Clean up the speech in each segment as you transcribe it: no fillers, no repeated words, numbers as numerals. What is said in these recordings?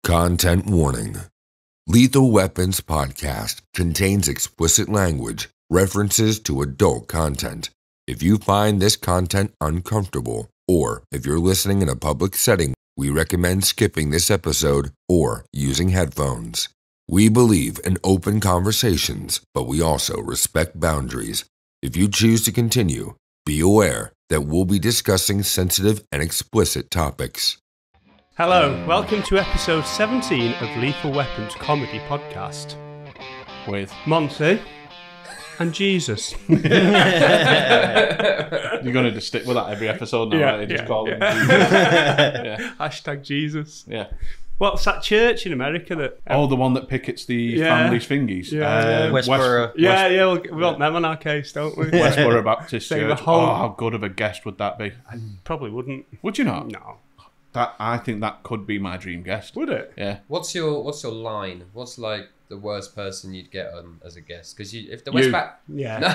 Content warning. Lethal Weapons podcast contains explicit language, references to adult content. If you find this content uncomfortable, or if you're listening in a public setting, we recommend skipping this episode or using headphones. We believe in open conversations, but we also respect boundaries. If you choose to continue, be aware that we'll be discussing sensitive and explicit topics. Hello, welcome to episode 17 of Lethal Weapons Comedy Podcast. With Monty and Jesus. You're going to just stick with that every episode now, right? Just call him Jesus. Yeah. Hashtag Jesus. Yeah. What's that church in America that... Oh, the one that pickets the families' fingies. Westboro. We want them on our case, don't we? Westboro Baptist Say the Church. whole- Oh, how good of a guest would that be? I probably wouldn't. Would you not? No. I think that could be my dream guest. Would it? Yeah. What's your line? What's like the worst person you'd get on as a guest? Because if the You. Yeah. No.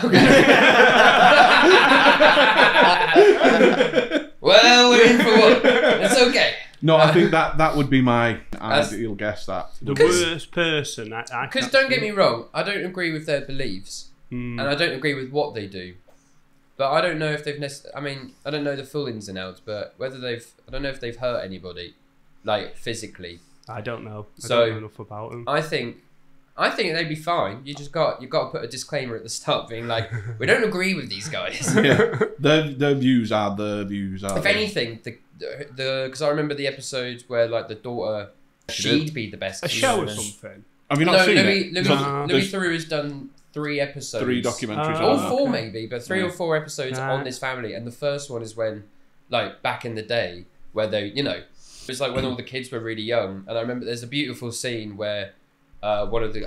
Well, we're in for one. It's okay. No, I think that would be my ideal guest. That The worst person. Because don't get me wrong, I don't agree with their beliefs, and I don't agree with what they do. But I don't know if they've I don't know the full ins and outs, but I don't know if they've hurt anybody, like physically. I don't know. I So, don't know enough about them. I think they'd be fine. You got to put a disclaimer at the start, being like, we don't agree with these guys. yeah. Their views are the views. If anything, because I remember the episode where like the daughter, she'd be the best. A show or keeper. something. Have you not seen it? Louis Theroux has done 3 episodes. 3 documentaries. All on 4 that. maybe, but 3 or 4 episodes on this family. And the first one is when, like, back in the day, where they, it was like when all the kids were really young. And I remember there's a beautiful scene where one of the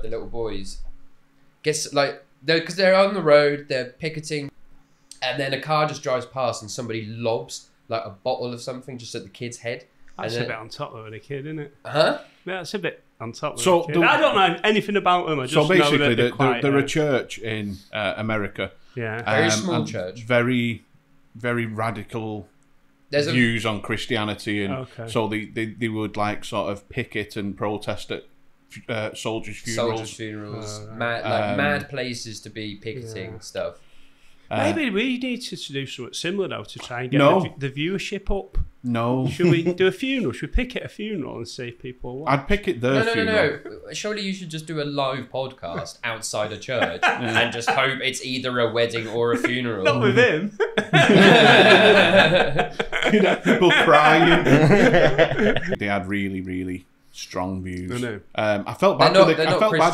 little boys gets, like, because they're on the road, they're picketing, and then a car just drives past and somebody lobs, like, a bottle of something just at the kid's head. That's a bit on top of a kid, isn't it? Huh? Yeah, that's a bit on top of So a kid. I don't know anything about them. I just So basically, know that they're a church in America. Yeah. Very small and church. Very, very radical views on Christianity, and so they would like sort of picket and protest at soldiers' funerals. Mad places to be picketing stuff. Maybe we need to do something similar though to try and get the viewership up. No. Should we do a funeral? Should we picket a funeral and see if people watch? I'd picket their funeral. No. Surely you should just do a live podcast outside a church and just hope it's either a wedding or a funeral. Not with him. You'd have people crying. They had really, really strong views. I know. I felt bad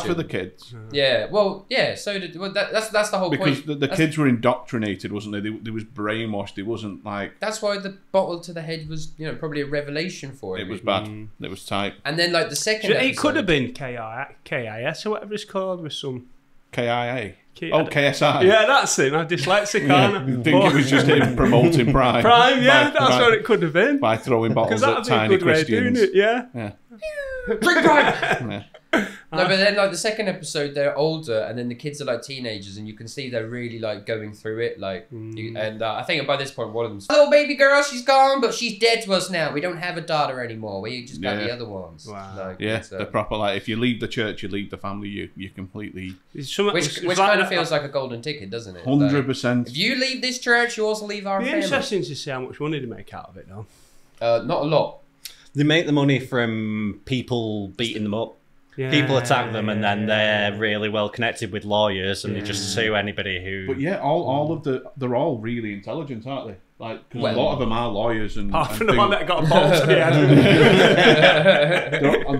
for the kids. Yeah, well, yeah. So that's the whole because point. The kids were indoctrinated, wasn't they? They was brainwashed. It wasn't like. That's why the bottle to the head was, probably a revelation for him. It was bad. It was tight. And then like the second. It could have been KIS or whatever it's called with some. KIA. KSI. Yeah, that's it. I'm dyslexic, aren't I? I think it was just him promoting Prime. Prime, yeah, that's what it could have been. By throwing bottles at tiny Christians. It, yeah. Drink Prime! Yeah. No, but then like the second episode, they're older, and then the kids are like teenagers, and you can see they're really like going through it. Like, and I think by this point, one of them's little baby girl. She's gone, but she's dead to us now. We don't have a daughter anymore. We just got the other ones. Wow. Like, they're proper. Like, if you leave the church, you leave the family. You completely. Which kind of feels like a golden ticket, doesn't it? 100%. If you leave this church, you also leave our family. It's interesting to see how much money they make out of it, though. Not a lot. They make the money from people beating them up. Yeah, people attack them, and then they're really well connected with lawyers, and they just sue anybody who. But yeah, all of they're all really intelligent, aren't they? Like, because a lot of them are lawyers and. Apart from the one that got a ball to the head.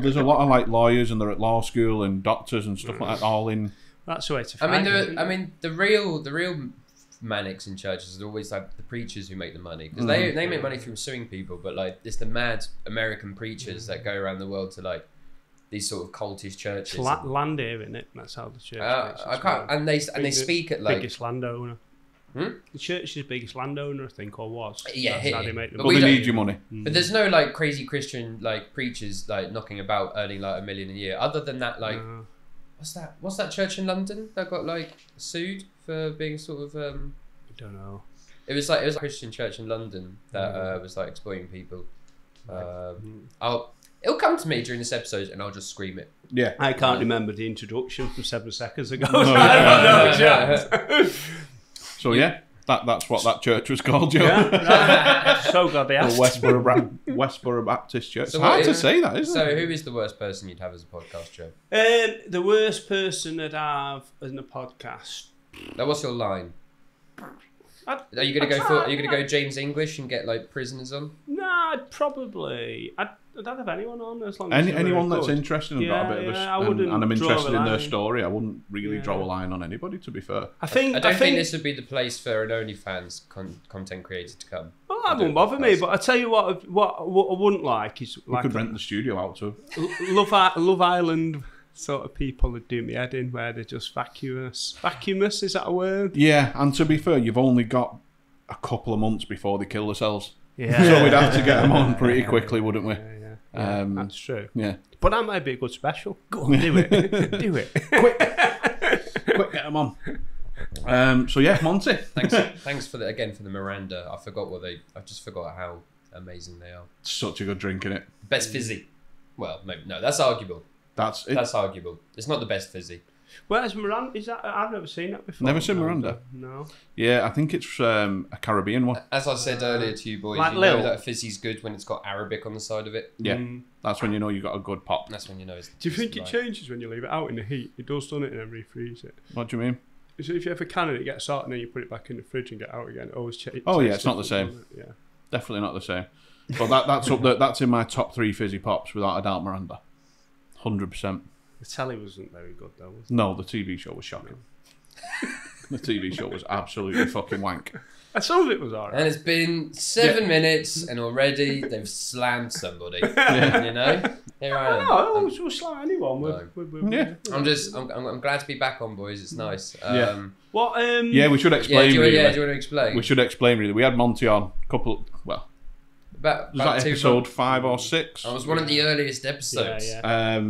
There's a lot of like lawyers, and they're at law school and doctors and stuff like that, all in. That's the way to find the real manics in churches are always like the preachers who make the money, because they make money from suing people, but like it's the mad American preachers that go around the world to like these sort of cultish churches. Land here, isn't it? That's how the church. They speak at like biggest landowner. The church's biggest landowner, I think, or was. Yeah, that's how they make the money. But they need your money. But there's no like crazy Christian like preachers like knocking about earning like $1 million a year. Other than that, like what's that church in London that got like sued for being sort of I don't know. It was a Christian church in London that was like exploiting people. It'll come to me during this episode, and I'll just scream it. Yeah. I can't remember the introduction from 7 seconds ago. So yeah, that's what that church was called, Joe. Yeah. So glad they asked. The Westboro Baptist Church. So it's hard to say that, isn't it? So who is the worst person you'd have as a podcast, Joe? The worst person I'd have in a podcast. Now, what's your line? Are you gonna go James English and get like prisoners on? Nah, I don't have anyone on as long as anyone that's interesting and got a bit of and I'm interested in their story. I wouldn't really draw a line on anybody, to be fair. I don't think this would be the place for an OnlyFans content creator to come. Well, that wouldn't bother me, but I tell you what I wouldn't like is we could rent the studio out to Love Island sort of people that do me head in, where they're just vacuous. Vacuous, is that a word? Yeah, and to be fair, you've only got a couple of months before they kill themselves. Yeah. So we'd have to get them on pretty quickly, wouldn't we? Yeah, that's true. Yeah. But that might be a good special. Go on, do it. Do it. Quick, get them on. So yeah, Monty. Thanks for the Miranda. I just forgot how amazing they are. Such a good drink, innit? Best fizzy. Well, no, that's arguable. That's it. That's arguable. It's not the best fizzy. Where's Miranda? Is that? I've never seen that before. Never seen Miranda? No. Yeah, I think it's a Caribbean one. As I said earlier to you boys, like you know that a fizzy's good when it's got Arabic on the side of it. Yeah, that's when you know you got a good pop. That's when you know it's... Do you think it changes when you leave it out in the heat? It does, doesn't it, and then refreeze it? What do you mean? So if you have a can and it gets hot and then you put it back in the fridge and get out again, it always changes. Oh yeah, it's not the same. Yeah. Definitely not the same. But that's up there, that's in my top 3 fizzy pops without a doubt, Miranda. 100%. The telly wasn't very good though, was it? No, the TV show was shocking. The TV show was absolutely fucking wank. Some of it was alright. And it's been 7 minutes and already they've slammed somebody. You know? Here I am. No, we'll slam anyone. I'm glad to be back on, boys. It's nice. What? Yeah, we should explain. Do you want to explain? We should explain really. We had Monty on a couple. Well, about was that episode 5 or 6? I was one of the earliest episodes. Yeah.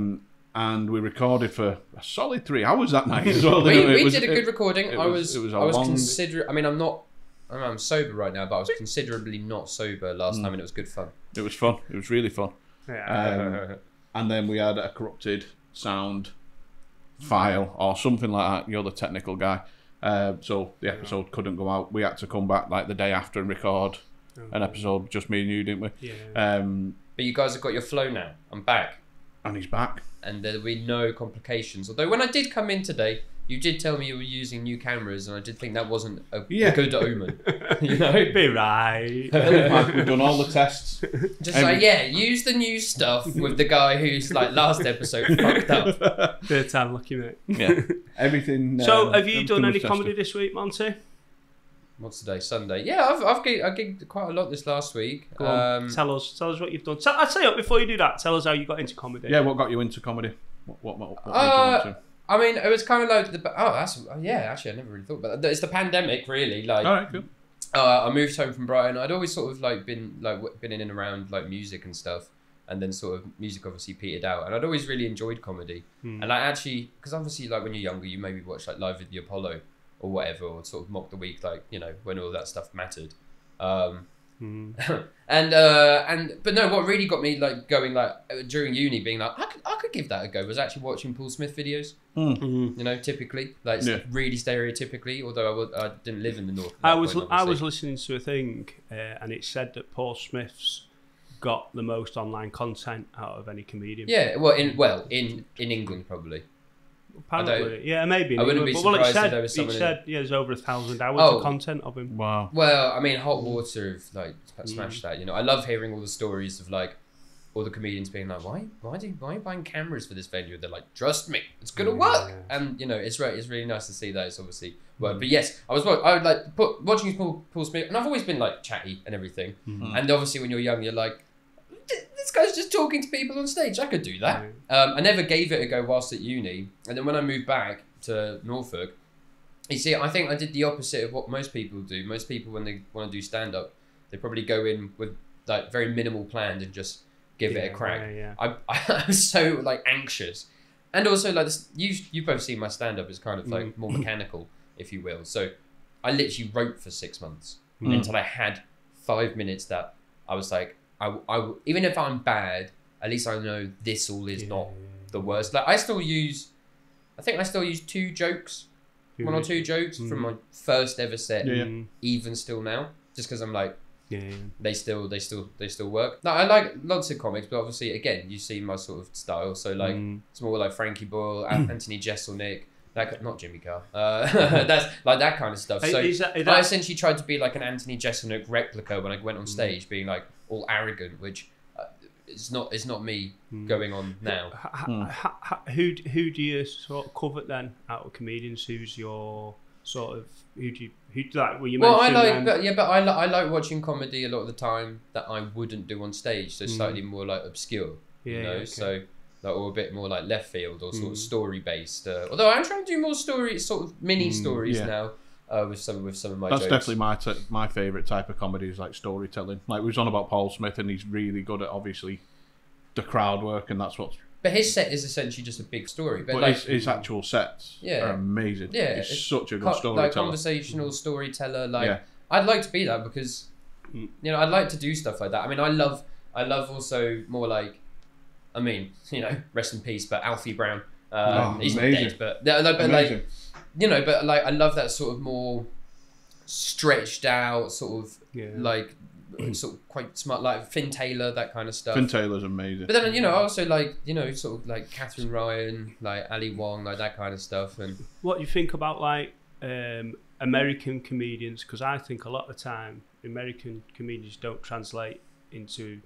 And we recorded for a solid 3 hours that night as well. we did a good recording. I was considerate. I mean, I'm sober right now, but I was considerably not sober last time, and it was good fun. It was fun. It was really fun. Yeah. And then we had a corrupted sound file or something like that. You're the technical guy. So the episode couldn't go out. We had to come back like the day after and record an episode, just me and you, didn't we? Yeah. But you guys have got your flow now. I'm back. And he's back. And there'll be no complications. Although when I did come in today, you did tell me you were using new cameras, and I did think that wasn't a good omen. You know? Be right. We've done all the tests. Use the new stuff with the guy who's like last episode fucked up. Third time lucky, mate. Yeah. Everything. So, have you done any comedy this week, Monty? What's today? Sunday. Yeah, I gigged quite a lot this last week. Go on, tell us what you've done. I'll tell you before you do that. Tell us how you got into comedy. Yeah, what got you into comedy? What made you want to? I mean, it was kind of like actually, I never really thought about that. It's the pandemic, really. Like, all right, cool. I moved home from Brighton. I'd always sort of been in and around like music and stuff, and then sort of music obviously petered out. And I'd always really enjoyed comedy. And actually, because obviously like when you're younger, you maybe watch like Live at the Apollo or whatever, or sort of Mock the Week, like, you know, when all that stuff mattered. But no, what really got me like going like during uni, being like I could give that a go, was actually watching Paul Smith videos. You know, typically really stereotypically, although I didn't live in the north. I was listening to a thing, and it said that Paul Smith's got the most online content out of any comedian. Yeah, in England probably. Apparently, yeah, maybe. I wouldn't be surprised if there was someone. It said, there's over 1,000 hours of content of him. Wow. Well, I mean, Hot Water have like smashed that. You know, I love hearing all the stories of like all the comedians being like, why are you buying cameras for this venue? They're like, trust me, it's gonna work. And you know, it's really nice to see that. It's obviously worked. But yes, I would like watching Paul Smith, and I've always been like chatty and everything. And obviously, when you're young, you're like, this guy's just talking to people on stage. I could do that. I never gave it a go whilst at uni. And then when I moved back to Norfolk, you see, I think I did the opposite of what most people do. Most people, when they want to do stand-up, they probably go in with like very minimal planned and just give it a crack. I was so like anxious. And also like this, you've both seen my stand-up is kind of like more mechanical, if you will. So I literally wrote for 6 months until I had 5 minutes that I was like, I even if I'm bad, at least I know this all is not the worst. Like I think I still use 2 jokes, 1 or 2 jokes from my first ever set, even still now, just because I'm like, they still work. No, I like lots of comics, but obviously, again, you see my sort of style. So like, it's more like Frankie Boyle, Anthony Jeselnik. Like, not Jimmy Carr. That's like that kind of stuff. So I essentially tried to be like an Anthony Jeselnik replica when I went on stage, being like all arrogant, which it's not me going on now. Who do you sort of covet then out of comedians? Who's your sort of who like? Well, you mentioned. But I like watching comedy a lot of the time that I wouldn't do on stage. So slightly more like obscure, you know. Okay. So. Or a bit more like left field or sort of story based. Although I'm trying to do more stories, sort of mini stories now with some of my jokes. That's definitely my favourite type of comedy is like storytelling. Like we was on about Paul Smith, and he's really good at obviously the crowd work, and that's what's. But his set is essentially just a big story. But like, his actual sets are amazing. Yeah, he's such a good storyteller. Like conversational storyteller. Like I'd like to be that because you know I'd like to do stuff like that. I mean I love also more like. I mean, you know, rest in peace, but Alfie Brown, he's not dead, but like, you know, but like, I love that sort of more stretched out, sort of like, sort of quite smart, like Finn Taylor, that kind of stuff. Finn Taylor's amazing. But then, you know, I also like, you know, sort of like Catherine Ryan, like Ali Wong, like that kind of stuff. And what do you think about like American comedians? Because I think a lot of the time American comedians don't translate into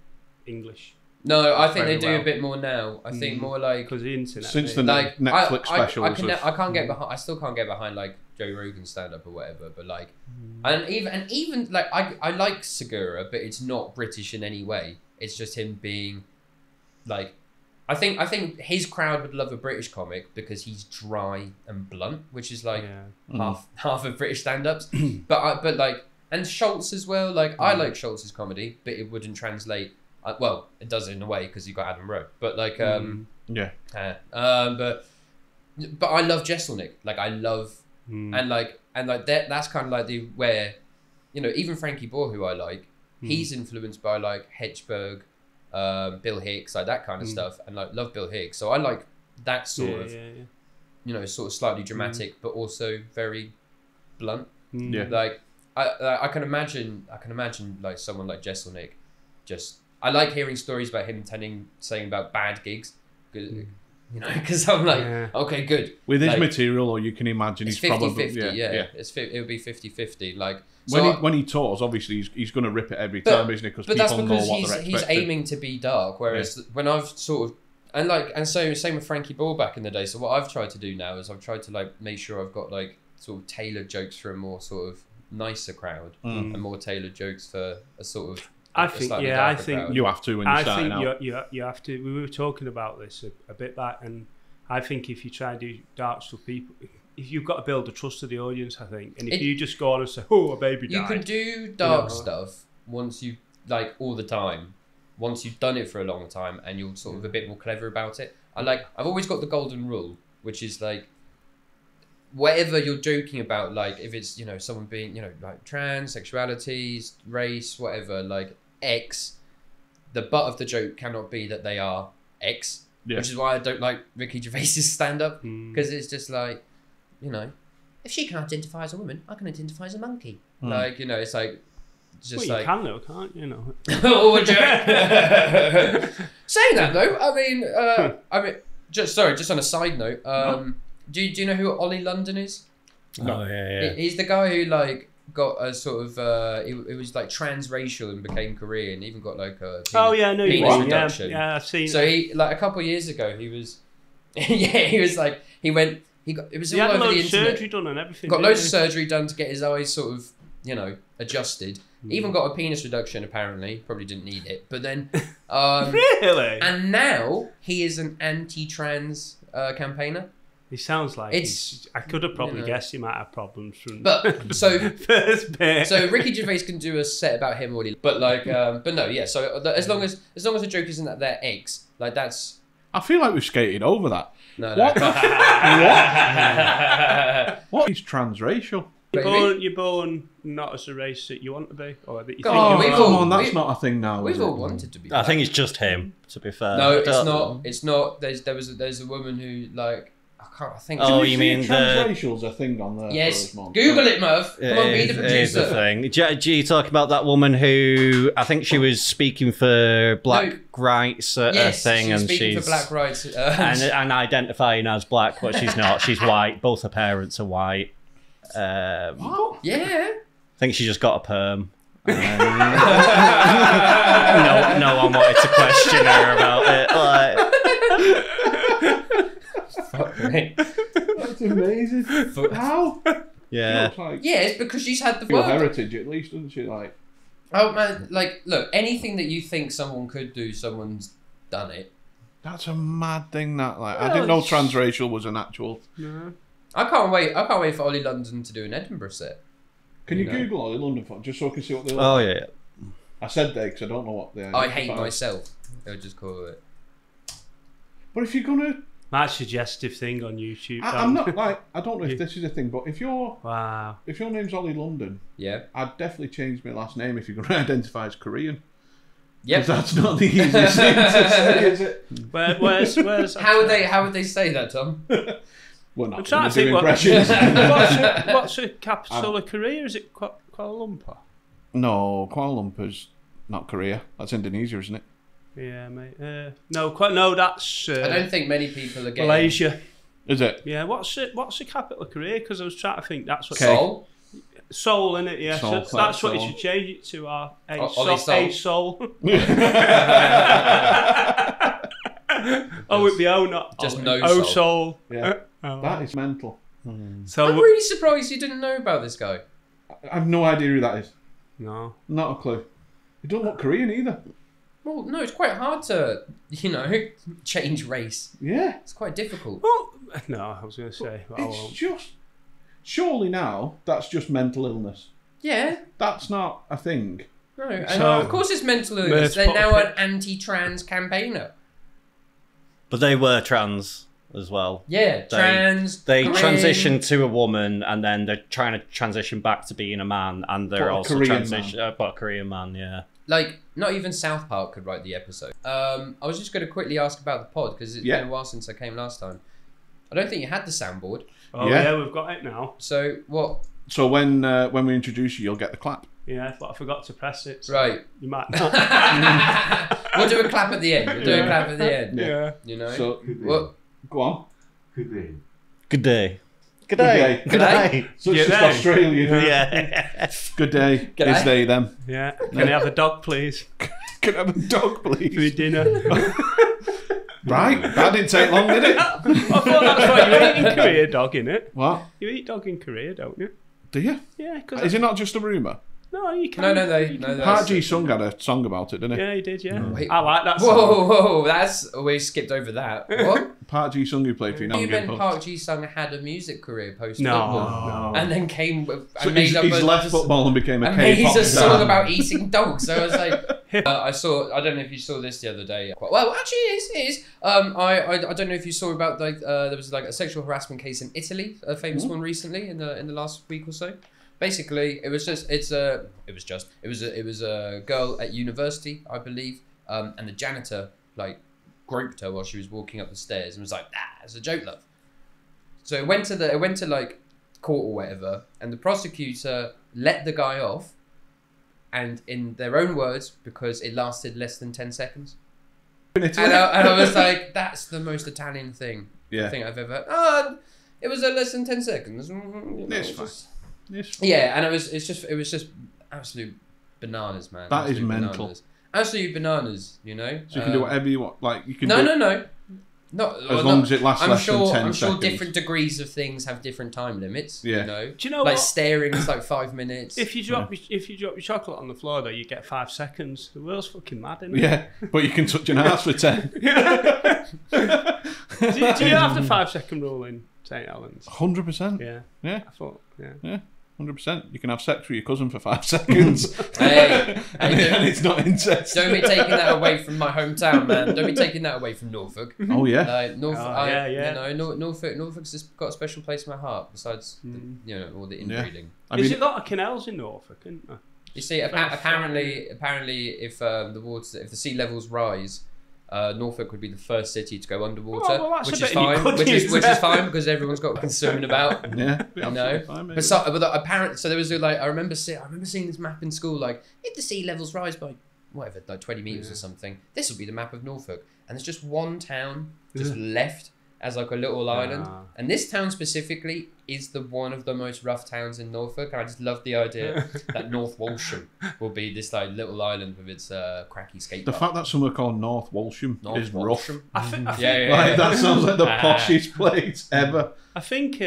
English. No, I think they do a bit more now. I think more like because the internet. Since the like, Netflix specials, I can't get behind. I still can't get behind like Joe Rogan's stand up or whatever. But like, and even like I like Segura, but it's not British in any way. It's just him being like, I think his crowd would love a British comic because he's dry and blunt, which is like half of British stand ups. but like, and Schultz as well. Like I like Schultz's comedy, but it wouldn't translate. Well, it does in a way because you got Adam Rowe, but like, but I love Jeselnik. Like I love, and like that's kind of like where, you know, even Frankie Boyle, who I like, he's influenced by like Hedgeberg, Bill Hicks, like that kind of stuff, and like love Bill Hicks. So I like that sort of, you know, sort of slightly dramatic, but also very blunt. Yeah, like I can imagine like someone like Jeselnik just. I like hearing stories about him saying about bad gigs, you know, because I'm like, okay, good. With his material, or you can imagine he's 50-50, probably it would be 50-50. Like when he tours, obviously he's going to rip it every time, isn't it? Because people know what they're expecting. He's aiming to be dark, whereas when I've sort of and so same with Frankie Boyle back in the day. So what I've tried to do now is I've tried to like make sure I've got like sort of tailored jokes for a more sort of nicer crowd and more tailored jokes for a sort of. I think crowd. You have to when you're starting out. You have to. We were talking about this a bit back, and I think if you try to do dark stuff, you've got to build the trust of the audience. I think, and if you just go on and say, "Oh, a baby died," you could do dark stuff once you like all the time. Once you've done it for a long time, and you're sort of a bit more clever about it. I've always got the golden rule, which is like. Whatever you're joking about, like if it's, you know, someone being, you know, like trans, sexualities, race, whatever, like X, the butt of the joke cannot be that they are X, which is why I don't like Ricky Gervais's stand-up, because it's just like, you know, if she can identify as a woman, I can identify as a monkey. Like, you know, it's like, just well, you can though, can't you? Know. Oh, joke. Saying that though, I mean, just on a side note, Do you know who Ollie London is? No. He's the guy who like got a sort of it was like transracial and became Korean. Even got like a penis reduction. Yeah, I've seen. So he like a couple of years ago he was he was like it was all over the internet. Surgery done and everything. Got loads of surgery done to get his eyes sort of, you know, adjusted. Even got a penis reduction apparently. Probably didn't need it, but then really. And now he is an anti-trans campaigner. He sounds like I could have probably guessed he might have problems from. But so first bit. So Ricky Gervais can do a set about him already, but like, but no, yeah. So as long as the joke isn't that they're eggs, like that's. I feel like we've skated over that. No. What? What is transracial? You're born not as a race that you want to be, or that you Oh, think come on, that's not a thing now. We've all wanted to be. I think it's just him. To be fair, No, it's not. It's not. There's a woman who like I think. Oh, you mean transracial's a thing on there? Yes. Google it, Murph. Come on, be the producer. It is a thing. Do you talk about that woman who I think she was speaking for black rights thing, she's and speaking she's for black rights and identifying as black, but she's not. She's white. Both her parents are white. What? Yeah. I think she just got a perm. No one wanted to question her about it. Fuck me. That's amazing. How? Yeah. Yeah, it's because she's had the Pure work. heritage, at least, doesn't she? Like. Oh man, like look, anything that you think someone could do, someone's done it. That's a mad thing. That I didn't know transracial was an actual. No. I can't wait for Ollie London to do an Edinburgh set. Can you Google Ollie London for just so I can see what they look Oh like? yeah. I said they because I don't know what they are. I hate myself. I'll just call it. But if you're gonna, my suggestive thing on YouTube. I'm not like I don't know if this is a thing, but if your name's Ollie London, yeah, I'd definitely change my last name if you're gonna identify as Korean. Yeah, that's not the easiest thing to say, is it? Where's how would they say that, Tom? Well, not I'm trying to do think impressions. what's the capital of Korea? Is it Kuala Lumpur? No, Kuala Lumpur's not Korea. That's Indonesia, isn't it? Yeah, mate. No, that's. I don't think many people are getting Malaysia. Is it? Yeah. What's the capital of Korea? Because I was trying to think. That's what. Seoul. Seoul, innit? Yeah. Seoul, So that's what you Seoul. should change it to. Ollie Seoul. Oh, it'd be not. Just Ollie. no Seoul. Yeah. That is mental. So I'm really surprised you didn't know about this guy. I have no idea who that is. No. Not a clue. He don't look Korean either. Well, no, it's quite hard to, change race. Yeah. It's quite difficult. Oh, no, I was going to say. But I It's won't. just... Surely now, that's just mental illness. Yeah. That's not a thing. No, and So, of course it's mental illness. Murph's They're now put an anti-trans campaigner. But they were trans as well. Yeah, trans. They Korean. transitioned to a woman, and then they're trying to transition back to being a man, and they're But a also Korean but a Korean man, yeah. Like, not even South Park could write the episode. I was just going to quickly ask about the pod, because it's been a while since I came last time. I don't think you had the soundboard. Oh, yeah, we've got it now. So, what? So when we introduce you, you'll get the clap. Yeah, but I forgot to press it. So Right. You might not. We'll do a clap at the end. We'll do a clap at the end. Yeah. You know? So, What? go on. Good day. Good day. Good day. So it's Good just day. Australian. Yeah. Good day. G'day. Is they, them. Yeah. Can I have a dog, please? Can I have a dog, For please? dinner. Right. That didn't take long, did it? I thought that's what you eat in Korea, dog, innit? What? You eat dog in Korea, don't you? Do you? Yeah, because... Is it not just a rumour? No, you can. No, Park Ji-sung had a song about it, didn't he? Yeah, he did, yeah. Wait. I like that song. Whoa, we skipped over that. What? Park Ji-sung who played for you. You meant Park Ji-sung had a music career post No. football, and then came and So made up he's left football and became a and made K-pop a star. song about eating dogs. So I was like, I don't know if you saw this the other day. Well, actually, it is. I don't know if you saw about there was like a sexual harassment case in Italy, a famous one recently in the last week or so. Basically, it was a girl at university, I believe, and the janitor like groped her while she was walking up the stairs and was like, it's a joke, love. So it went to like court or whatever, and the prosecutor let the guy off, and in their own words, because it lasted less than 10 seconds. And I was like, that's the most Italian thing I think I've ever. It was less than 10 seconds. It's fine. Yeah, and it was just absolute bananas, man. That is Absolute mental. Bananas. Absolute bananas, you know. So you can do whatever you want. Like you can. No. As long as it lasts less than 10 seconds. I'm sure different degrees of things have different time limits. Yeah. You know. Do you know like what? staring is like 5 minutes. If you drop your chocolate on the floor, though, you get 5 seconds. The world's fucking mad, isn't it? Yeah, but you can touch an ass for 10. Do you have the 5 second rule in St. Helens? 100%. Yeah. Yeah. I thought, yeah. Yeah. 100%. You can have sex with your cousin for 5 seconds. Hey, and it's not incest. Don't be taking that away from my hometown, man. Don't be taking that away from Norfolk. Oh yeah. Norfolk's just got a special place in my heart. Besides, all the inbreeding. There's a lot of canals in Norfolk, isn't there? You see, apparently, if the sea levels rise, Norfolk would be the first city to go underwater, which is fine. Which is fine because everyone's got concern about. Yeah, fine, but apparently, so there was I remember seeing this map in school. Like, if the sea levels rise by whatever, like 20 meters or something, this will be the map of Norfolk, and there's just one town just left as like a little island, and this town specifically is one of the most rough towns in Norfolk, and I just love the idea that North Walsham will be this like little island with its cracky skate park. The fact that somewhere called North Walsham is rough. I think that sounds like the poshest place ever. I think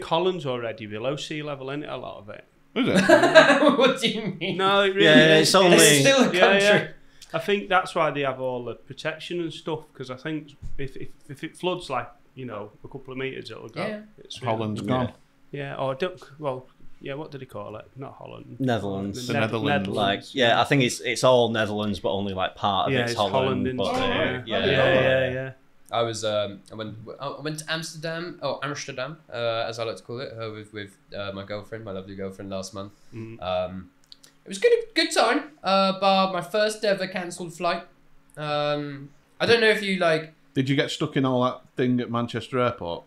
Holland's already below sea level, isn't it? A lot of it. Is it? What do you mean? No, it really it's only still a country. Yeah. I think that's why they have all the protection and stuff, because I think if it floods like, a couple of metres, it'll go. Yeah. It's really, Holland's gone. Yeah, or what did he call it? Not Holland. Netherlands. The Netherlands. Like, I think it's all Netherlands, but only like part of it's Holland. But, yeah. I went to Amsterdam, as I like to call it, with my girlfriend, my lovely girlfriend, last month. It was good time, bar my first ever cancelled flight. I don't know if you like... Did you get stuck in all that thing at Manchester Airport?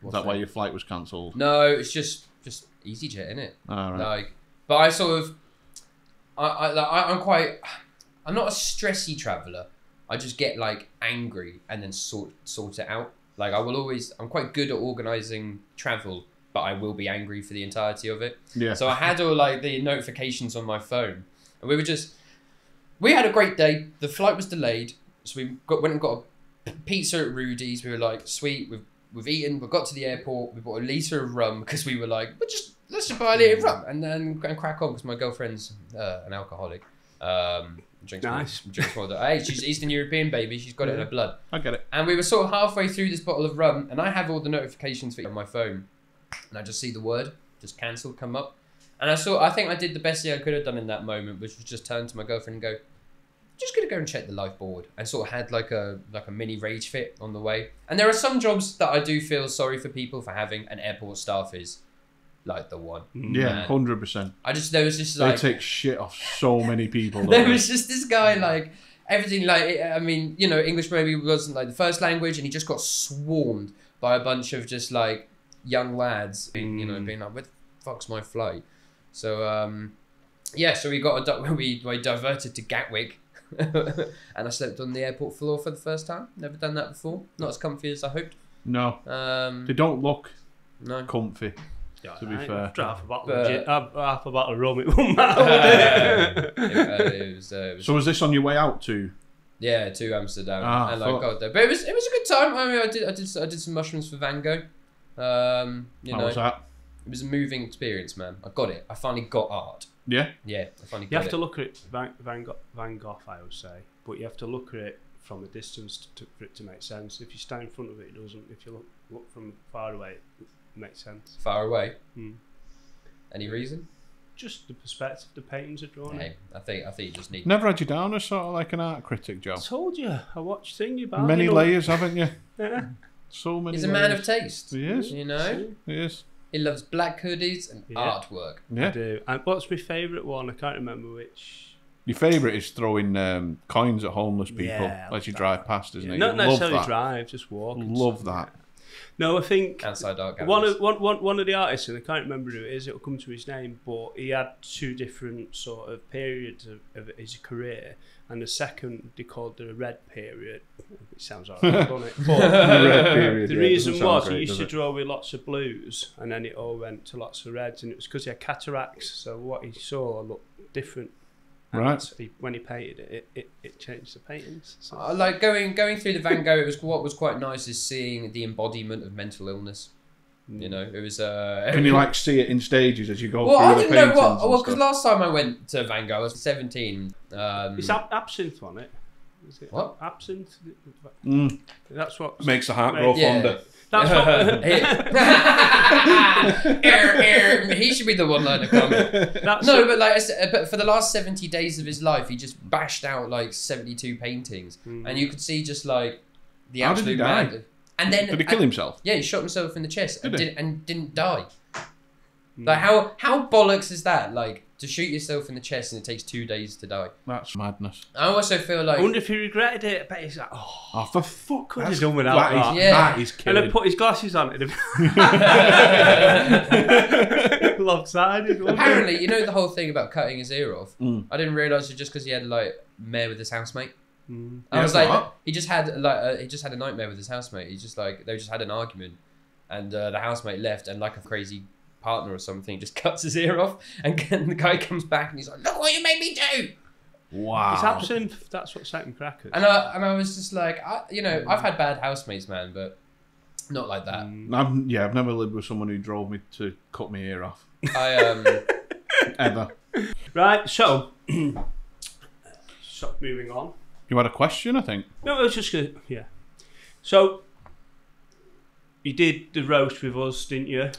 Is that why your flight was cancelled? No, it's just EasyJet, innit? Oh, right. Like, but I sort of... I'm not a stressy traveller. I just get like angry and then sort it out. Like I'm quite good at organising travel, but I will be angry for the entirety of it. Yeah. So I had all like the notifications on my phone, and we had a great day. The flight was delayed, so we went and got a pizza at Rudy's. We were like, sweet, we've eaten. We got to the airport. We bought a litre of rum because we were like, let's just buy a litre of rum and crack on because my girlfriend's an alcoholic. Drinks more than, hey, she's Eastern European, baby. She's got it in her blood. I get it. And we were sort of halfway through this bottle of rum, and I have all the notifications on my phone, and I just see the word just cancelled come up, and I think I did the best thing I could have done in that moment, which was just turn to my girlfriend and go, just gonna go and check the life board, and sort of had like a mini rage fit on the way. And there are some jobs that I do feel sorry for people for having, and airport staff is like the one. Yeah, 100%. There was just like... They take shit off so many people. There was just this guy, like, everything, like, I mean, English maybe wasn't, like, the first language, and he just got swarmed by a bunch of just, like, young lads, being like, where the fuck's my flight? So, so we diverted to Gatwick, and I slept on the airport floor for the first time. Never done that before. Not as comfy as I hoped. No. They don't look comfy. To be fair, half a bottle of rum, it wouldn't matter. So was this on your way out to? Yeah, to Amsterdam, and I got there. But it was a good time. I mean, I did some mushrooms for Van Gogh. How was that? It was a moving experience, man. I got it. I finally got art. Yeah. Yeah, I finally got it. You have to look at it, Van Gogh, I would say, but you have to look at it from a distance for it to make sense. If you stand in front of it, it doesn't. If you look from far away, it makes sense. Far away? Any reason? Just the perspective the paintings are drawn. Hey, I think you just need... Never had you down as sort of like an art critic, Joe. I told you. I watched thingy about many layers, haven't you? Yeah. So many. He's a layers. man of taste. He is. You know? He is. He loves black hoodies and artwork. Yeah. I do. And what's my favourite one? I can't remember which. Your favourite is throwing coins at homeless people as you drive past, isn't it? Not necessarily drive, just walk. Love that. No, I think outside art one of the artists, and I can't remember who it is, it'll come to his name, but he had two different sort of periods of his career, and the second they called the red period. It sounds alright, doesn't it? But the reason was he used to draw with lots of blues, and then it all went to lots of reds, and it was because he had cataracts, so what he saw looked different. And right. When he painted it changed the paintings. So. Like going through the Van Gogh, what was quite nice is seeing the embodiment of mental illness. You know, it was. Can you like see it in stages as you go through the paintings? I didn't know what. Well, because last time I went to Van Gogh, I was 17. It's absinthe on it. Is it What? absinthe? That's what Makes the heart grow fonder. That's what. He should be the one-liner comic. But like, but for the last 70 days of his life, he just bashed out like 72 paintings, and you could see just like the How did he absolute die? mad. And then Did he kill himself? Yeah, he shot himself in the chest Did he? and didn't die. Like how bollocks is that? Like to shoot yourself in the chest and it takes 2 days to die. That's madness. I also feel like I wonder if he regretted it. But he's like, Oh, for fuck! could have done without that. That is And killing. then put his glasses on. Lopsided. apparently, you know the whole thing about cutting his ear off. Mm. I didn't realise it just because he had like mare with his housemate. Mm. I was Yeah, like, what? he just had a nightmare with his housemate. He just like they just had an argument, and the housemate left, and like a crazy partner or something just cuts his ear off, and the guy comes back and he's like, "Look what you made me do!" Wow. It's absinthe. That's what set him crackers. And I was just like, I've had bad housemates, man, but not like that. I've never lived with someone who drove me to cut my ear off. I Ever. Right. So, moving on. You had a question, I think. No, I was just gonna. Yeah. So, you did the roast with us, didn't you?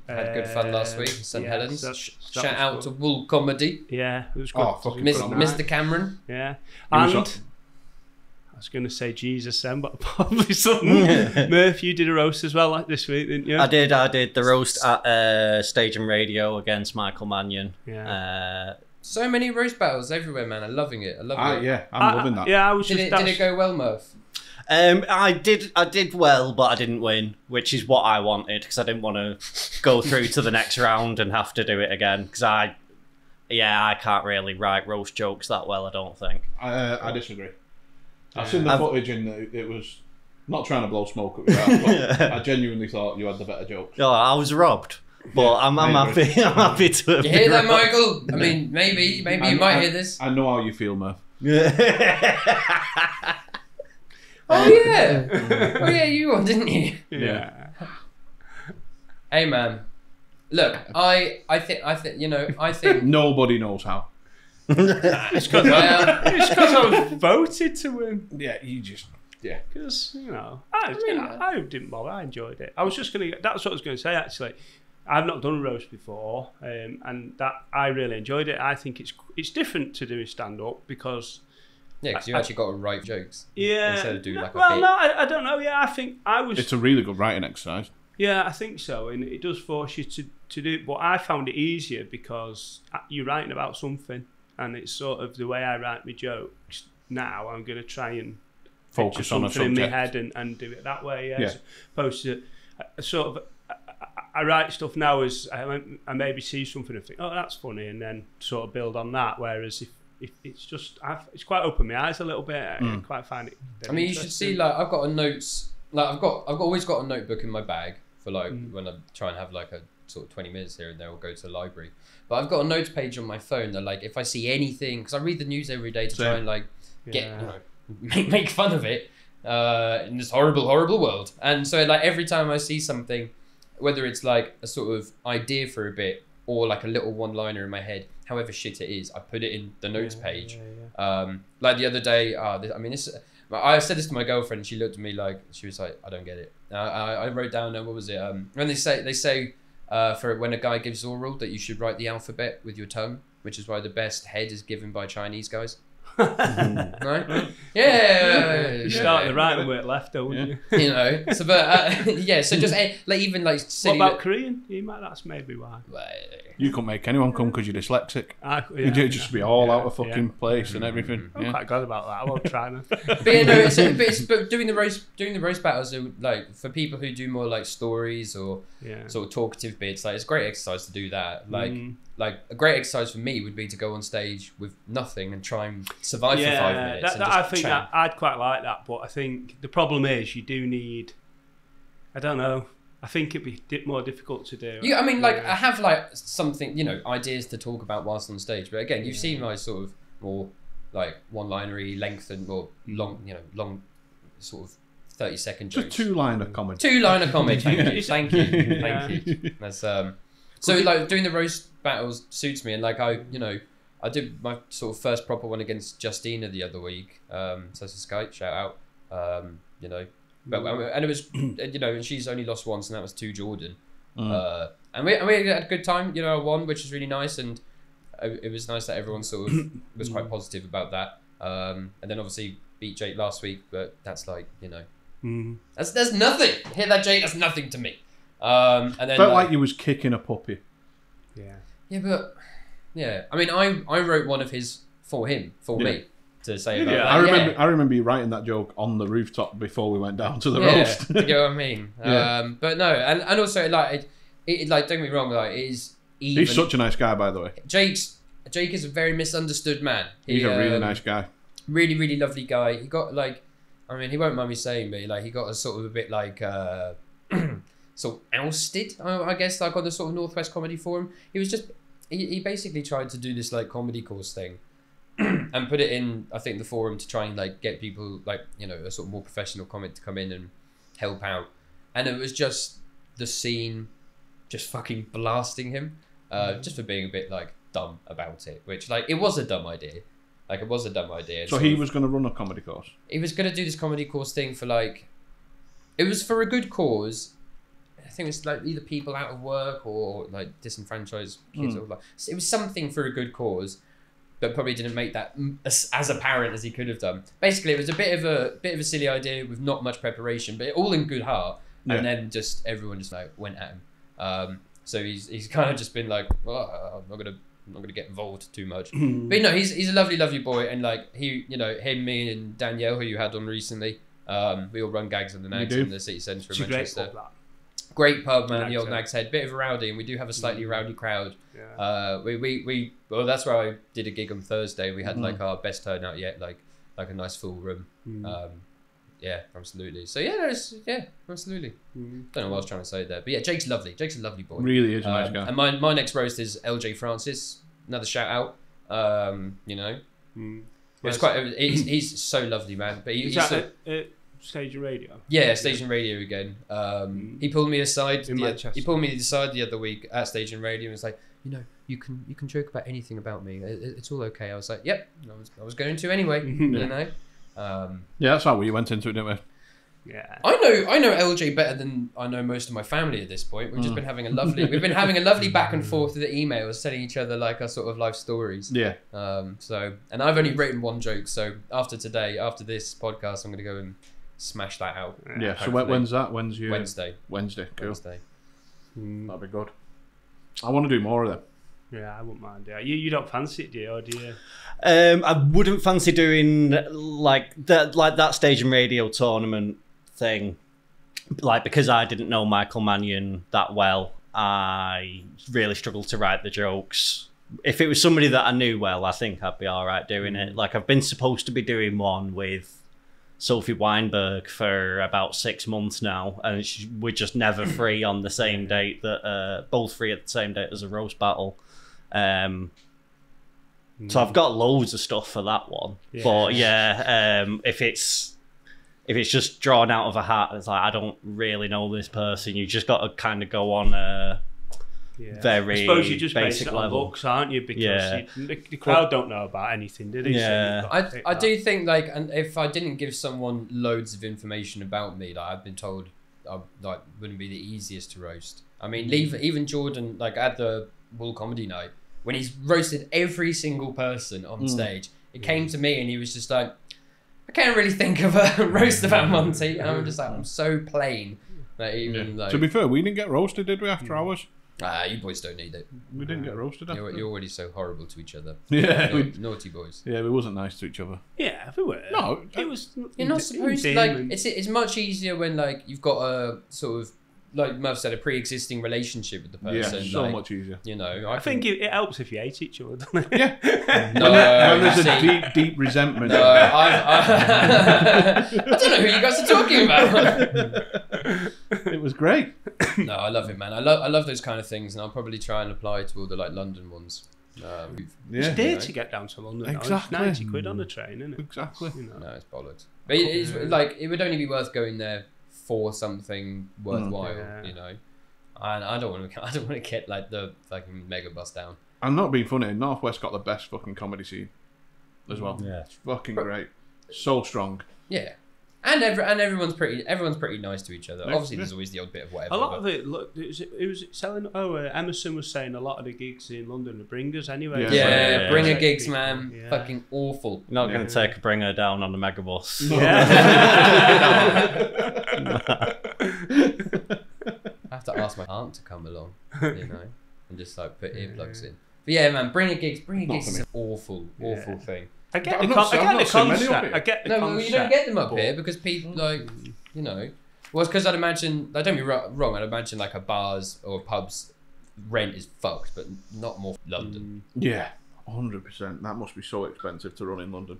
had good fun last week in St Helens. that Shout was out fun. to Wool Comedy, Yeah, it was good. Oh, fucking It was phenomenal. good. Mr. Cameron. Yeah, You was and up- I was going to say Jesus then, but probably something. Murph, you did a roast as well like this week, didn't you? I did the roast at Stage and Radio against Michael Mannion. Yeah. So many roast battles everywhere, man. I'm loving it. I love it. Yeah, I'm loving that. Yeah, I was Did just. it go well, Murph? I did well, but I didn't win, which is what I wanted because I didn't want to go through to the next round and have to do it again because I can't really write roast jokes that well. I don't think. I disagree. I've seen the footage and it was not trying to blow smoke up your ass, but I genuinely thought you had the better jokes. Oh, I was robbed, but I'm happy. I'm happy to have You hear been that, robbed. Michael? I mean, maybe you might hear this. I know how you feel, Murph. Oh yeah, you won, didn't you? Yeah. Hey man, look, I think Nobody knows how. It's because well, I was voted to win. Yeah, you just... Yeah. Because, I didn't bother. I enjoyed it. I was just going to... That's what I was going to say, actually. I've not done a roast before, and that I really enjoyed it. I think it's different to doing stand-up because... yeah, because you actually got to write jokes. Yeah. Instead of doing like a well, bit. no, I don't know. Yeah, I think I was... It's a really good writing exercise. Yeah, I think so, and it does force you to do it. But I found it easier because you're writing about something, and it's sort of the way I write my jokes now. I'm going to try and Focus on a something in my subject. head and do it that way. Yeah. Yeah. As opposed to sort of, I write stuff now as I maybe see something and think, oh, that's funny, and then sort of build on that. Whereas if it's just, it's quite opened my eyes a little bit. I quite find it. I mean, you should see, like, I've got a notes, like I've always got a notebook in my bag for like when I try and have like a sort of 20 minutes here and there, or go to the library. But I've got a notes page on my phone that, like, if I see anything, because I read the news every day to try and like get make fun of it in this horrible world. And so, like, every time I see something, whether it's like a sort of idea for a bit or like a little one-liner in my head, however shit it is, I put it in the notes page. Like the other day, I said this to my girlfriend. She looked at me like, she was like, I don't get it. I wrote down, what was it? When they say for when a guy gives oral that you should write the alphabet with your tongue, which is why the best head is given by Chinese guys. Right? Yeah. You start the right and work left, don't you? You know. So, but so just like even like silly. What about Korean? That's maybe why. You couldn't make anyone come because you're dyslexic. You'd just be all out of fucking place and everything. I'm quite glad about that. I won't try now. But doing the roast battles are, like, for people who do more like stories or sort of talkative bits, like, it's a great exercise to do that. Like a great exercise for me would be to go on stage with nothing and try and survive for 5 minutes. I think that I'd quite like that, but I think the problem is you do need. I don't know. I think it'd be more difficult to do. I mean, like, I have like something, ideas to talk about whilst on stage, but again, you've seen my sort of more like one-linery length and more long, long sort of 30-second jokes. Just two-liner comedy. Two-liner comedy. Thank you. That's So like doing the roast battles suits me, and like I I did my sort of first proper one against Justina the other week. So it's a Skype shout out. You know, but and it was you know, and she's only lost once, and that was to Jordan. And we had a good time. You know, I won, which was really nice, and it was nice that everyone sort of was quite positive about that. And then obviously beat Jake last week, but that's like, you know, that's nothing. Hit that, Jake. That's nothing to me. And then Felt like you was kicking a puppy. Yeah, but yeah, I mean, I wrote one of his for him, for me, to say about that. I remember you writing that joke on the rooftop before we went down to the roast. You know what I mean? But no, and also like it like, don't get me wrong, like it is. He's such a nice guy, by the way. Jake is a very misunderstood man. He's a really nice guy. Really, really lovely guy. He got like, I mean, he won't mind me saying, but like he got a sort of a bit like sort of ousted, I guess, like on the sort of Northwest Comedy Forum. He was just he basically tried to do this like comedy course thing and put it in, I think, the forum to try and like get people like, you know, a sort of more professional comic to come in and help out. And it was just the scene just fucking blasting him just for being a bit like dumb about it, which like it was a dumb idea. Like it was a dumb idea. So he was going to run a comedy course? He was going to do this comedy course thing for like, it was for a good cause. I think it's like either people out of work or like disenfranchised kids. Or like, it was something for a good cause, but probably didn't make that as apparent as he could have done. Basically, it was a bit of a silly idea with not much preparation, but all in good heart. And then just everyone just like went at him. So he's kind of just been like, well, I'm not gonna get involved too much. But you know, he's a lovely boy, and like he, you know, him, me, and Danielle, who you had on recently, we all run Gags and the Nags in the city centre of Manchester. Great pub, man. The old Nag's Head, bit of a rowdy, and we do have a slightly rowdy crowd. We well, that's where I did a gig on Thursday. We had like our best turnout yet, like a nice full room. Yeah, absolutely. So yeah, absolutely. Don't know what I was trying to say there, but yeah, Jake's lovely. Jake's a lovely boy. Really is a nice guy. And my next roast is LJ Francis. Another shout out. You know, it's quite. He's so lovely, man. But he's so, Station Radio. Yeah, Station Radio again. He pulled me aside. He pulled me aside the other week at Station Radio and was like, you know, you can joke about anything about me. It's all okay. I was like, yep. I was going to anyway. You know. Yeah, that's how we went into it, didn't we? Yeah. I know LJ better than I know most of my family at this point. We've just been having a lovely back and forth with the emails, telling each other like our sort of life stories. Yeah. So, and I've only written one joke. So after this podcast, I'm going to go and smash that out. Yeah. Hopefully. So when's that? When's your Wednesday? Wednesday. Cool. Wednesday. That'd be good. I want to do more of them. Yeah, I wouldn't mind. Yeah, you don't fancy it, do you? Or do you? I wouldn't fancy doing like that Station Radio tournament thing, like, because I didn't know Michael Mannion that well. I really struggled to write the jokes. If it was somebody that I knew well, I think I'd be all right doing it. Like, I've been supposed to be doing one with Sophie Weinberg for about 6 months now, and we're just never free on the same date. Both free at the same date as a roast battle. So I've got loads of stuff for that one. Yeah. But yeah, if it's just drawn out of a hat, it's like, I don't really know this person. You just got to kind of go on a very, I suppose you're just basic level, books, aren't you? Because the crowd don't know about anything, do they? Yeah. So I do think, like, and if I didn't give someone loads of information about me, like I've been told, I like wouldn't be the easiest to roast. I mean, even Jordan, like at the Wall Comedy Night, when he's roasted every single person on stage, it came to me and he was just like, I can't really think of a roast about Monty. And I'm just like, I'm so plain that even though... To be fair, we didn't get roasted, did we, after hours? You boys don't need it. We didn't get roasted after. You're already so horrible to each other. Yeah. Naughty boys. Yeah, we wasn't nice to each other. Yeah, we were. No. It was... You're not supposed to, like... It's much easier when, like, you've got a sort of, like Murph said, a pre-existing relationship with the person. Yeah, so like, much easier. You know, I think it helps if you hate each other, doesn't it? Yeah. No, when there's a deep resentment. No, I don't know who you guys are talking about. It was great. No, I love it, man. I love those kind of things, and I'll probably try and apply to all the like London ones. It's dear to get down to London. Exactly. It's £90 on a train, isn't it? Exactly. You know. No, it's bollocks. But it's like, it would only be worth going there for something worthwhile, you know. And I don't want to get like the fucking mega bus down. I'm not being funny. Northwest got the best fucking comedy scene as well. Yeah. It's fucking great. So strong. Yeah. And everyone's pretty nice to each other. Yeah. Obviously, there's always the odd bit of whatever. A lot of it, look, it was selling. Emerson was saying a lot of the gigs in London are bringers anyway. Yeah. Yeah, bringer Yeah. gigs, man. Yeah. Fucking awful. You're not going to take a bringer down on the megabus. I have to ask my aunt to come along, you know, and just like put earplugs in. But yeah, man, bringer gigs is an awful thing. I get But the I've not seen many of concept. it. I get the No, concept. well, you don't get them up here because people like, you know, well, it's because I'd imagine. Like, don't be wrong. I'd imagine like a bars or pubs rent is fucked, but not more London. Yeah, 100%. That must be so expensive to run in London.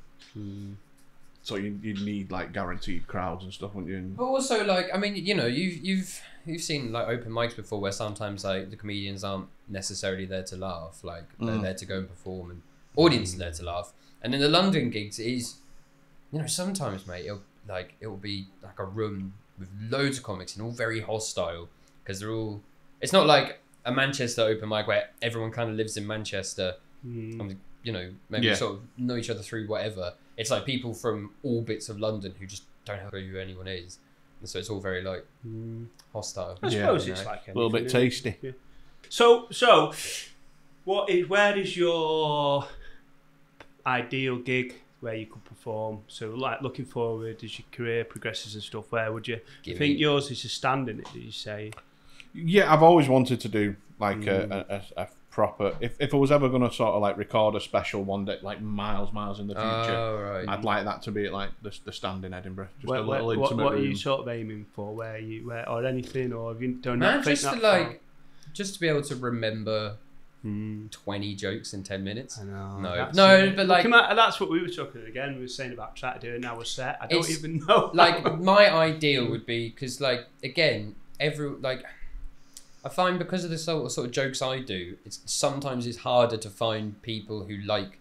So you need like guaranteed crowds and stuff, wouldn't you? But also, like, I mean, you know, you've seen like open mics before where sometimes like the comedians aren't necessarily there to laugh, like they're there to go and perform, and audience is there to laugh. And in the London gigs, it is, you know, sometimes, mate, it'll be like a room with loads of comics and all very hostile because they're all. It's not like a Manchester open mic where everyone kind of lives in Manchester, and, you know, maybe sort of know each other through whatever. It's like people from all bits of London who just don't know who anyone is, and so it's all very like hostile. I suppose it's like a little bit anything, tasty. yeah. So, where is your ideal gig where you could perform? So, like, looking forward as your career progresses and stuff, where would you think yours is a stand in it? Did you say? Yeah, I've always wanted to do like a proper. If I was ever going to sort of like record a special one day, like miles in the future, I'd like that to be like the stand in Edinburgh, just a little intimate what are room. you sort of aiming for? Where or anything, or have you done? Man, just to like, just to be able to remember 20 jokes in 10 minutes. I know. No, but like, that's what we were talking again. We were saying about trying to do an hour set. I don't even know. Like, my ideal would be, because like, again, I find because of the sort of jokes I do, sometimes it's harder to find people who like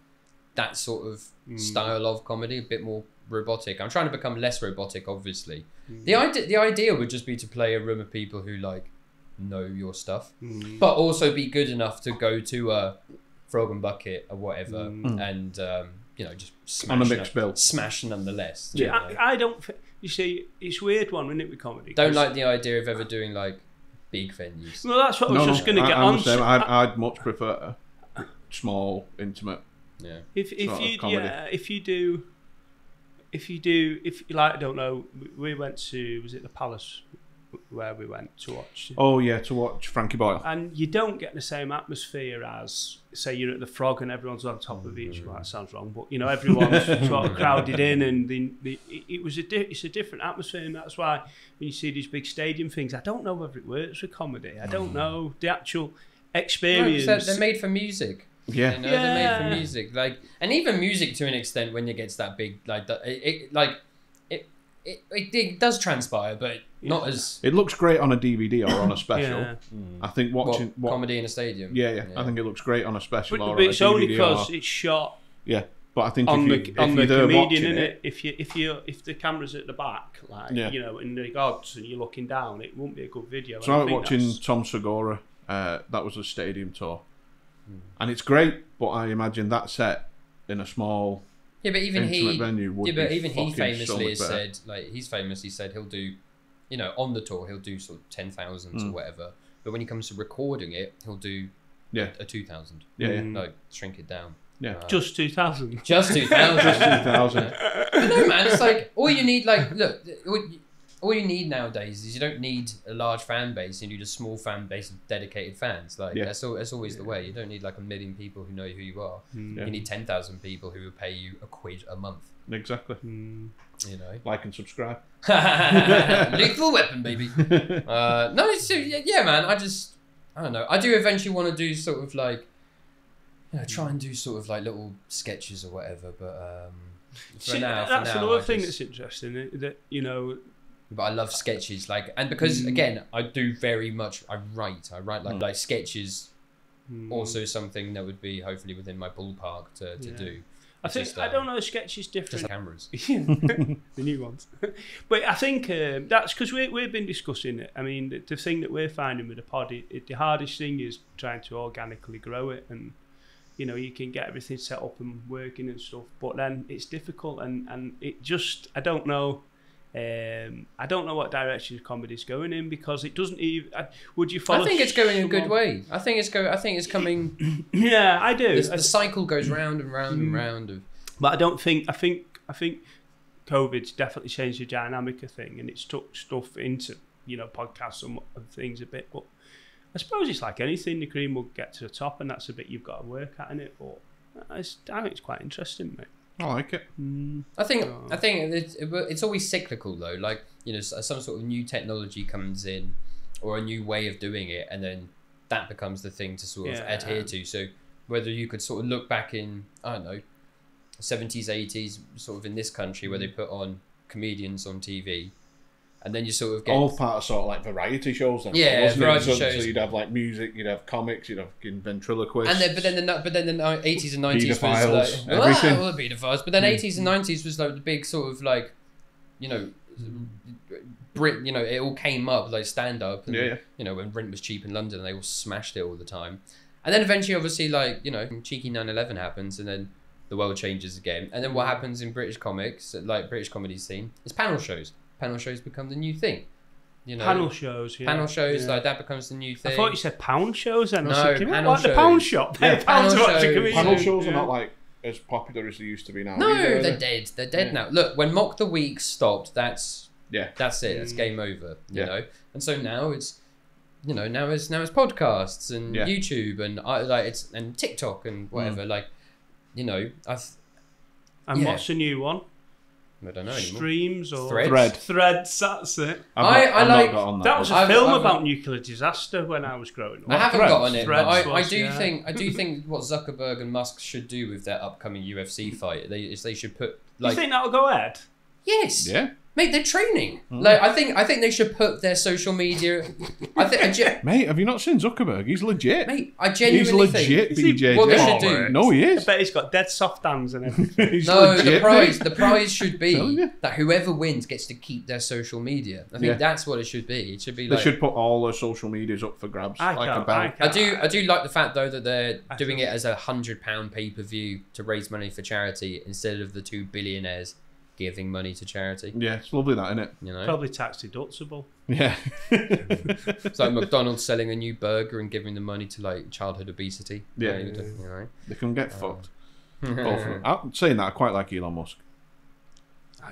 that sort of style of comedy, a bit more robotic. I'm trying to become less robotic, obviously. The idea would just be to play a room of people who like know your stuff, but also be good enough to go to a Frog and Bucket or whatever, and you know, just smash on a mixed bill, smash nonetheless. Yeah, I don't. You see, it's a weird one, isn't it, with comedy? Don't like the idea of ever doing like big venues. Well, that's what I was just going to get on. I'd much prefer small, intimate. Yeah. If I don't know, we went to, was it the Palace where we went to watch? Oh yeah, to watch Frankie Boyle. And you don't get the same atmosphere as, say, you're at the Frog and everyone's on top of each. Well, that sounds wrong, but you know, everyone's sort of crowded in, and it's a different atmosphere, and that's why when you see these big stadium things, I don't know whether it works with comedy. I don't know the actual experience. No, they're made for music. Yeah, you know, they're made for music. Like, and even music to an extent, when it gets that big, like that, it does transpire, but not as. It looks great on a DVD or on a special. Yeah. I think watching comedy in a staydium. Yeah. I think it looks great on a special. But it's only because it's shot. Yeah, but I think on the comedian, in it, if the camera's at the back, like you know, in the odds, and you're looking down, it won't be a good video. So I was watching Tom Segura. That was a stadium tour, and it's great. But I imagine that set in a small. Yeah, but even he famously said, like, he's famously said he'll do, you know, on the tour he'll do sort of 10,000s or whatever, but when he comes to recording it, he'll do a 2,000. Like, shrink it down. Yeah, just 2,000. Just 2,000. But no, man, it's like all you need. Like, look, all you need nowadays is you don't need a large fan base. You need a small fan base of dedicated fans. Like that's always the way. You don't need like 1 million people who know who you are. You need 10,000 people who will pay you £1 a month. Exactly. You know, like and subscribe. Lethal Weapon, baby. No, it's yeah, man. I don't know. I do eventually want to do sort of like, you know, try and do sort of like little sketches or whatever. But that's another thing that's interesting. That, you know. But I love sketches, like, and because again, I do very much. I write like sketches. Also, something that would be hopefully within my ballpark to do. I think I don't know. The sketch is different. Just cameras, the new ones. But I think that's because we've been discussing it. I mean, the thing that we're finding with the pod, the hardest thing is trying to organically grow it, and you know, you can get everything set up and working and stuff, but then it's difficult, and it just, I don't know what direction comedy's going in, because it doesn't even. Would you follow? I think it's going in a good way. I think it's coming. Yeah, I do. The cycle goes round and round and round. But I don't think. I think COVID's definitely changed the dynamic of thing, and it's took stuff into, you know, podcasts and things a bit. But I suppose it's like anything. The cream will get to the top, and that's a bit you've got to work at in it. But I think it's quite interesting, mate. I like it. I think it's always cyclical though. Like, you know, some sort of new technology comes in, or a new way of doing it, and then that becomes the thing to sort of adhere to. So whether you could sort of look back in, I don't know, 70s, 80s, sort of in this country where they put on comedians on TV, and then you sort of get all part of sort of like variety shows. Then, variety shows. So you'd have like music, you'd have comics, you'd have ventriloquists. And then, but then the 80s and 90s was like everything. the pedophiles. But then 80s and 90s was like the big sort of like, you know, you know, it all came up like stand up. You know, when rent was cheap in London, they all smashed it all the time. And then eventually, obviously, like, you know, cheeky 9/11 happens, and then the world changes again. And then what happens in British comics, like British comedy scene, is panel shows. Panel shows become the new thing. You know, panel shows, like that becomes the new thing. I thought you said pound shows, then. No, I was thinking, panel like shows. the pound shop. Yeah, panel shows are not like as popular as they used to be now. No, either, they're dead. They're dead now. Look, when Mock the Week stopped, that's it. That's game over. You know, and so now it's, you know, now it's podcasts and YouTube and TikTok and whatever. Like, you know, what's the new one? I don't know anymore. Streams or Threads. Threads, that's it. I've not got on that was a film about nuclear disaster when I was growing up. I haven't got on it. Threads I do think what Zuckerberg and Musk should do with their upcoming UFC fight is they should put like. You think that'll go ahead? Yes. Yeah. Mate, they're training. Like, I think they should put their social media. Mate, have you not seen Zuckerberg? He's legit. Mate, I genuinely think. He's legit, BJ. What they should do? No, he I is. bet he's got dead soft hands and everything. The prize should be that whoever wins gets to keep their social media. I think that's what it should be. It should be. They should put all their social medias up for grabs. I do like the fact though that they're doing it as £100 pay-per-view to raise money for charity instead of the two billionaires giving money to charity. Yeah, it's lovely that, isn't it? You know? Probably tax deductible. Yeah. It's like McDonald's selling a new burger and giving the money to like childhood obesity. Yeah. You know? They can get fucked. Both of them. I'm saying that, I quite like Elon Musk.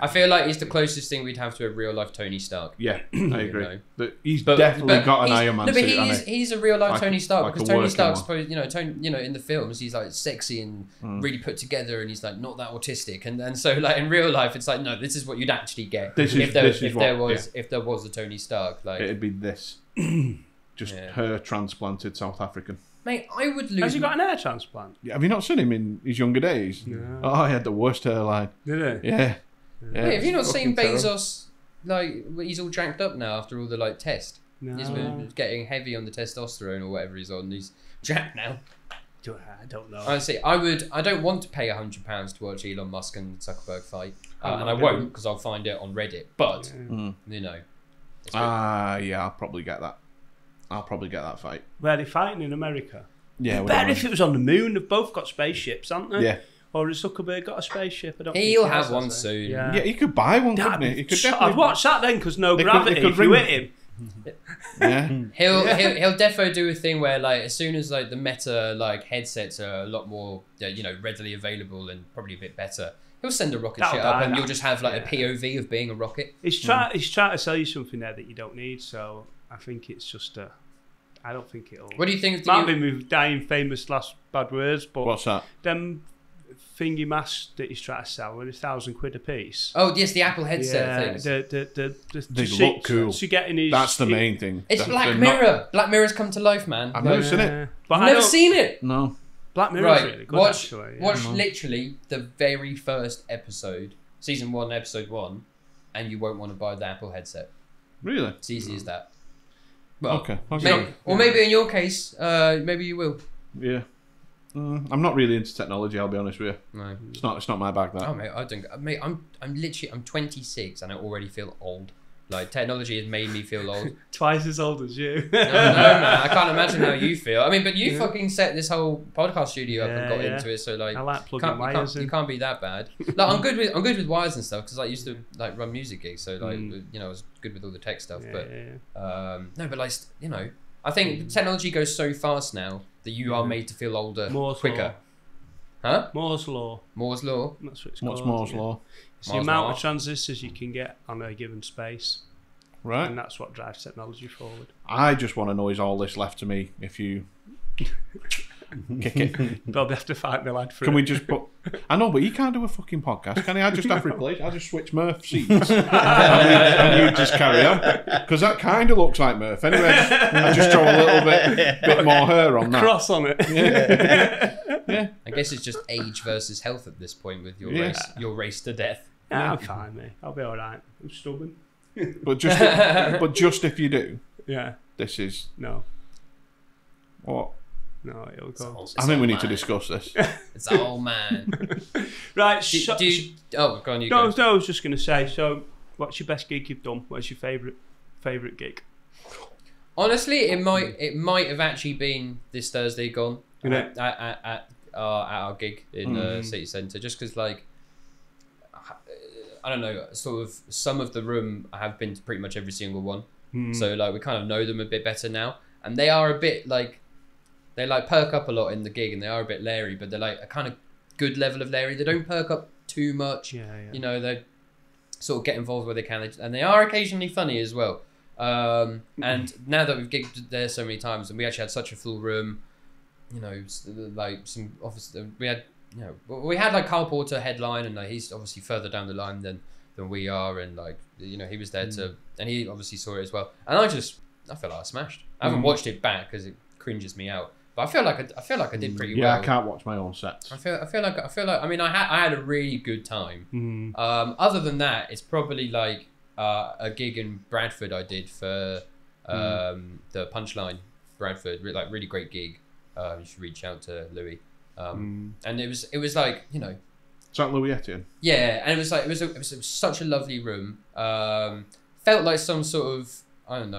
I feel like he's the closest thing we'd have to a real life Tony Stark. Yeah, I agree. You know? But he's definitely got an Iron Man suit. No, but he's a real life Tony Stark, because Tony Stark's supposed, you know, in the films he's like sexy and really put together, and he's like not that autistic, and so like in real life it's like, no, this is what you'd actually get if there was a Tony Stark. Like, it'd be this, just her transplanted South African. Mate, I would lose. Has he got an hair transplant? Yeah, have you not seen him in his younger days? No. Oh, he had the worst hairline. Did he? Yeah. Yeah, have you not seen Bezos? Like, he's all jacked up now after all the like test. No. He's been getting heavy on the testosterone or whatever he's on. He's jacked now. I don't know. Honestly, I don't want to pay £100 to watch Elon Musk and Zuckerberg fight, and I won't because I'll find it on Reddit. But you know, yeah, I'll probably get that. I'll probably get that fight. Where are they fighting in America? Yeah, better if it was on the moon. They've both got spaceships, haven't they? Yeah. Or has Zuckerberg got a spaceship? I don't think he'll have one soon. Yeah, he could buy one, couldn't he? He could definitely. I'd watch that then, because no gravity. If you hit him. Yeah. He'll defo do a thing where like as soon as like the Meta like headsets are a lot more readily available and probably a bit better, he'll send a rocket ship up and you'll just have like a POV of being a rocket. He's trying to sell you something there that you don't need. So I think it's just I don't think it'll. What do you think? Might be with dying famous last bad words, but what's that? Them thingy masks that he's trying to sell are £1,000 a piece. Oh yes, the Apple headset things. They look cool. So getting his, that's the main thing. It's Black Mirror. Black Mirror's come to life, man. I've never seen it. But I've never seen it. No. Black Mirror's really good. Watch actually. literally the very first episode, season 1, episode 1, and you won't want to buy the Apple headset. Really? It's easy as that. Well, okay. Maybe in your case, maybe you will. Yeah. I'm not really into technology, I'll be honest with you. No. It's not my bag, that. Oh, mate, I'm 26 and I already feel old. Like, technology has made me feel old. Twice as old as you. No, man, I can't imagine how you feel. I mean, but you fucking set this whole podcast studio up and got into it, so like, I like plugging wires in. You can't be that bad. Like, I'm good with wires and stuff because I used to like run music gigs, so like you know, I was good with all the tech stuff. No, but like, you know, I think technology goes so fast now that you are made to feel older quicker. Huh? Moore's law. Moore's law. That's what it's What's called. Moore's law? It's the amount of transistors you can get on a given space. Right. And that's what drives technology forward. I just want to know, is all this left to me if you kick it? Probably have to fight me lad for Can it. we just put... I know, but he can't do a fucking podcast, can he? I just have replaced... I just switch Murph seats. and you just carry on. Because that kind of looks like Murph. Anyway, I just throw a little bit more hair on that. Cross on it. Yeah. I guess it's just age versus health at this point with your race to death. Yeah, I'm fine, mate. I'll be alright. I'm stubborn. But just if you do, Yeah. this is... No. What? No, it'll go. I think we need to discuss this. It's all man. Right, oh, go on, you no, go. I was just going to say, so what's your best gig you've done? What's your favourite gig? Honestly, it might have actually been this Thursday gone at our gig in the city centre, just because like I don't know, sort of some of the room I have been to pretty much every single one, so like we kind of know them a bit better now, and they are a bit like they like perk up a lot in the gig, and they are a bit leery, but they're like a kind of good level of leery. They don't perk up too much. You know, they sort of get involved where they can, and they are occasionally funny as well. And now that we've gigged there so many times, and we actually had such a full room, you know, like some office, we had like Carl Porter headline, and like, he's obviously further down the line than we are, and like, you know, he was there and he obviously saw it as well, and I feel like I smashed. I haven't watched it back because it cringes me out, but I feel like I did pretty well. Yeah, I can't watch my own sets. I feel like I mean, I had a really good time. Other than that, it's probably like a gig in Bradford I did for the Punchline Bradford, like really great gig. You should reach out to Louis. And it was like, you know, Is that Louis Etienne? yeah, and it was such a lovely room. Felt like some sort of I don't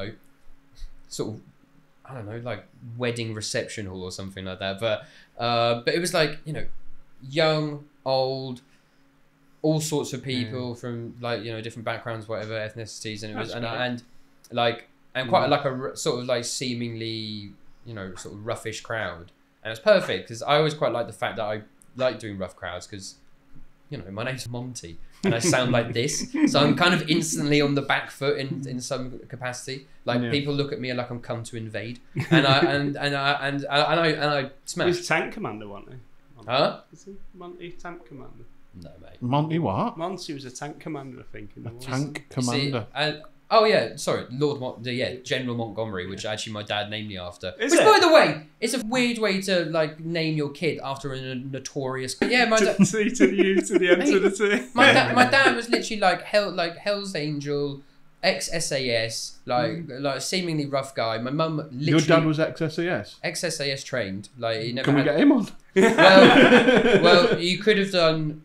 know, like wedding reception hall or something like that. But it was like, you know, young, old, all sorts of people from like, you know, different backgrounds, whatever ethnicities, and it was and quite like a sort of like seemingly, you know, sort of roughish crowd, and it's perfect because I always quite like the fact that I like doing rough crowds because, you know, my name's Monty and I sound like this, so I'm kind of instantly on the back foot in some capacity. Like people look at me like I'm come to invade, and I smash. He's Tank Commander, wasn't he? Huh? Is he Monty Tank Commander? No, mate. Monty what? Monty was a tank commander, I think. In the war. Tank commander. Oh yeah, sorry, General Montgomery, which actually my dad named me after. Is which, it? by the way, it's a weird way to like name your kid after a notorious. Yeah, my dad. C to the U to the M to the T. My dad was literally like Hell's Angel, ex-SAS, like seemingly rough guy. My mum literally. Your dad was ex-SAS? Ex-SAS trained. Like he never. Can we get him on? Well, you could have done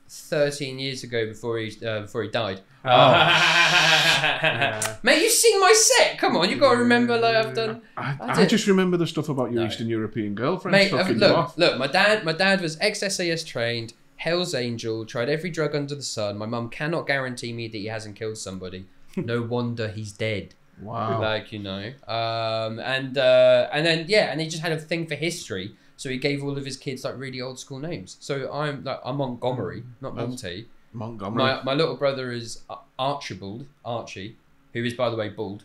13 years ago before he died. Mate, you've seen my set. Come on, you got to remember. Like I've done. I just remember the stuff about your Eastern European girlfriend. Mate, look. My dad was ex-SAS trained, Hell's Angel, tried every drug under the sun. My mum cannot guarantee me that he hasn't killed somebody. No wonder he's dead. Wow. Like, you know. And then he just had a thing for history. So he gave all of his kids like really old school names. So I'm Montgomery, not Monty. Montgomery. My little brother is Archie, who is, by the way, bald.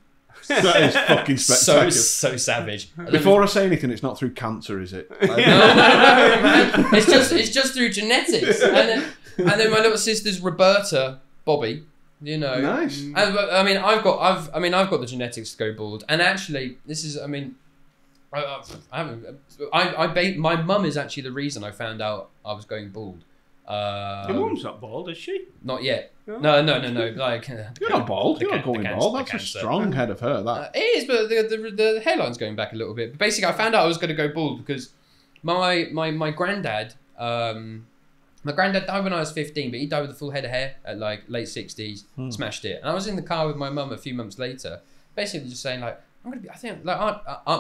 That is fucking spectacular. So savage. Before I say anything, it's not through cancer, is it? No, man. It's just through genetics. And then my little sister's Roberta Bobby. You know. Nice. And I've got the genetics to go bald. And actually, this is, my mum is actually the reason I found out I was going bald. Your mum's not bald, is she? Not yet. No. No. Like You're not bald. You're not going bald. That's a strong head of hair. That it is, but the hairline's going back a little bit. But basically, I found out I was going to go bald because my granddad My granddad died when I was 15, but he died with a full head of hair at like late 60s. Smashed it. And I was in the car with my mum a few months later, basically just saying like, I'm gonna be. I think like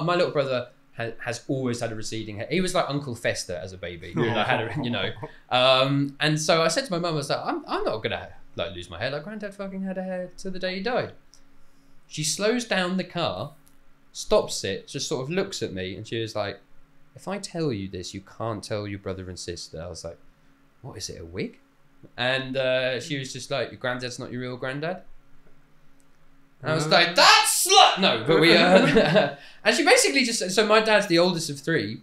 my little brother has always had a receding hair. He was like Uncle Fester as a baby. And so I said to my mum, I was like, I'm not gonna like lose my hair. Like granddad fucking had a hair till the day he died. She slows down the car, stops it, just sort of looks at me, and she was like, if I tell you this, you can't tell your brother and sister. I was like, what is it, a wig? And she was just like, your granddad's not your real granddad? And I was like, that's slut! No, but we... and she basically just... So my dad's the oldest of three.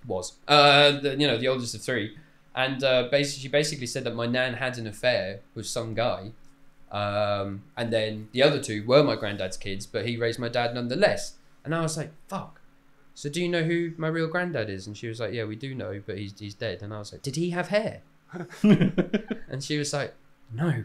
Was. The oldest of three. And she basically said that my nan had an affair with some guy. And then the other two were my granddad's kids, but he raised my dad nonetheless. And I was like, fuck. So do you know who my real granddad is? And she was like, yeah, we do know, but he's dead. And I was like, did he have hair? And she was like, no.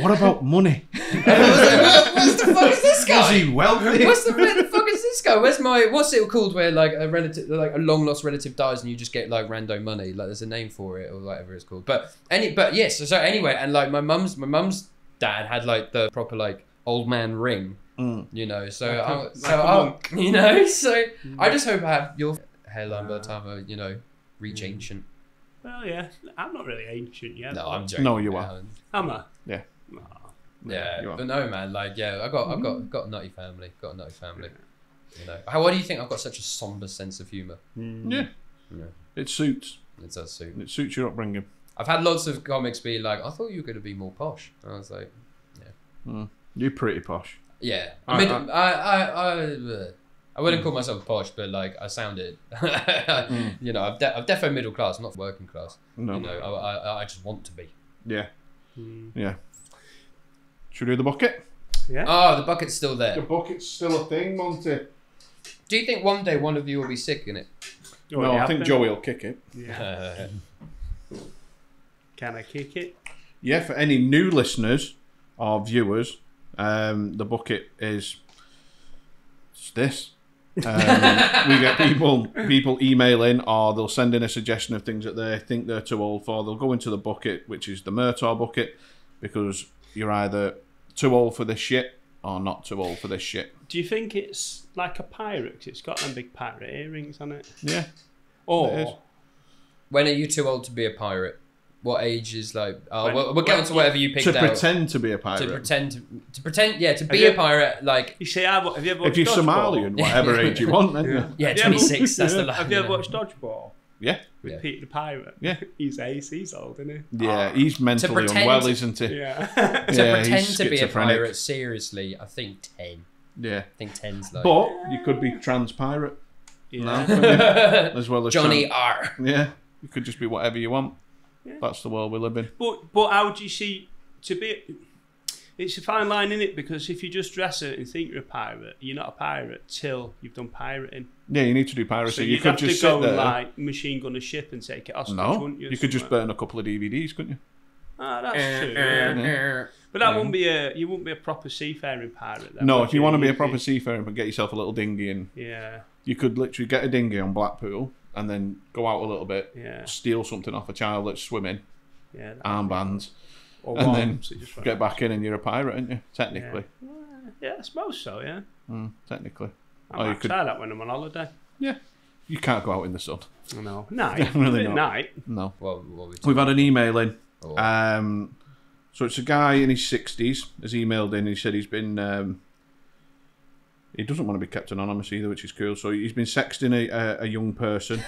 What about money? And I was like, what the fuck is this guy? Is he wealthy? Where the fuck is this guy? What's it called where like a relative, like a long lost relative dies and you just get like rando money? Like there's a name for it or whatever it's called. But yes. So anyway, and like my mum's dad had like the proper like old man ring, you know. So I just hope I have your hairline by the time I reach ancient. Well, yeah, I'm not really ancient yet. No, I'm joking. No, you are. Am I? Yeah. Oh, yeah, you are. but no, man. Like, yeah, I've got a nutty family. Got a nutty family. You know, why do you think I've got such a somber sense of humour? Yeah. It suits. It does suit. It suits your upbringing. I've had lots of comics be like, I thought you were going to be more posh. And I was like, yeah. You're pretty posh. Yeah. I wouldn't call myself posh, but like I sounded, you know, I'm defo middle class, not working class. No. You know, I just want to be. Yeah. Yeah. Should we do the bucket? Yeah. Oh, the bucket's still there. The bucket's still a thing, Monty. Do you think one day one of you will be sick in it? No, I think Joey will kick it. Yeah. Can I kick it? Yeah, for any new listeners or viewers, the bucket is this. We get people email in, or they'll send in a suggestion of things that they think they're too old for. They'll go into the bucket, which is the Murtaugh bucket, because you're either too old for this shit or not too old for this shit. Do you think it's like a pirate? 'Cause it's got them big pirate earrings on it. Yeah. Or when are you too old to be a pirate? What age is like? We'll get onto whatever you picked out. To pretend to be a pirate. To pretend, yeah, to be a pirate. Like you say, have you ever watched if you're Dodgeball? Somalian, whatever age you want, then yeah, 26. That's the line. Have you ever watched Dodgeball? Yeah. With Pete the Pirate. Yeah. He's ace. He's old, isn't he? Yeah, he's mentally unwell, isn't he? Yeah. To pretend to be a pirate, seriously, I think 10. Yeah. I think 10's like. But you could be trans pirate. Yeah. As well as Johnny R. Yeah. You could just be whatever you want. Yeah. That's the world we live in. But how do you see to be? It's a fine line, isn't it? Because if you just dress it and think you're a pirate, you're not a pirate till you've done pirating. Yeah, you need to do piracy. So you could have just to go sit there. and like machine gun a ship and take it hostage, wouldn't you? You could just burn a couple of DVDs, couldn't you? Ah, that's true. Yeah. But that wouldn't be you wouldn't be a proper seafaring pirate. Then, No, if you want to be a proper seafarer, but get yourself a little dinghy, and you could literally get a dinghy on Blackpool and then go out a little bit, steal something off a child that's swimming, armbands, and then get back in, and you're a pirate, aren't you? Technically. Yeah, I suppose so. Yeah. Technically. I might try that when I'm on holiday. Yeah. You can't go out in the sun. No, night. Definitely not. Night. No. What We've had an email in. So it's a guy in his 60s has emailed in. He said he's been. He doesn't want to be kept anonymous either, which is cool. So he's been sexting a young person.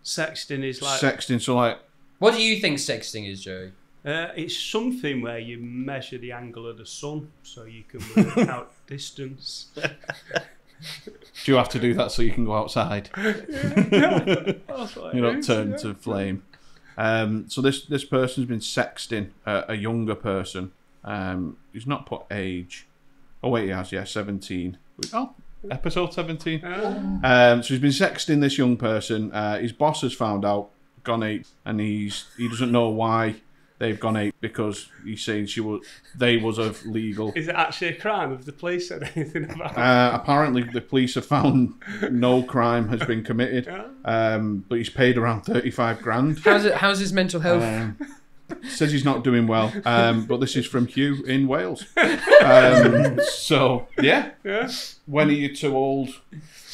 Sexting is like. Sexting, so like. What do you think sexting is, Joey? It's something where you measure the angle of the sun so you can work out distance. Do you have to do that so you can go outside? You're not turned to flame. So this person's been sexting a younger person. He's not put age. Oh wait, he has. Yeah, 17. Oh, episode 17. So he's been sexting this young person. His boss has found out, gone 8, and he doesn't know why they've gone ape because he's saying they was of legal. Is it actually a crime? Have the police said anything about it? Apparently, the police have found no crime has been committed, but he's paid around 35 grand. How's his mental health? Says he's not doing well, but this is from Hugh in Wales. So, yeah. When are you too old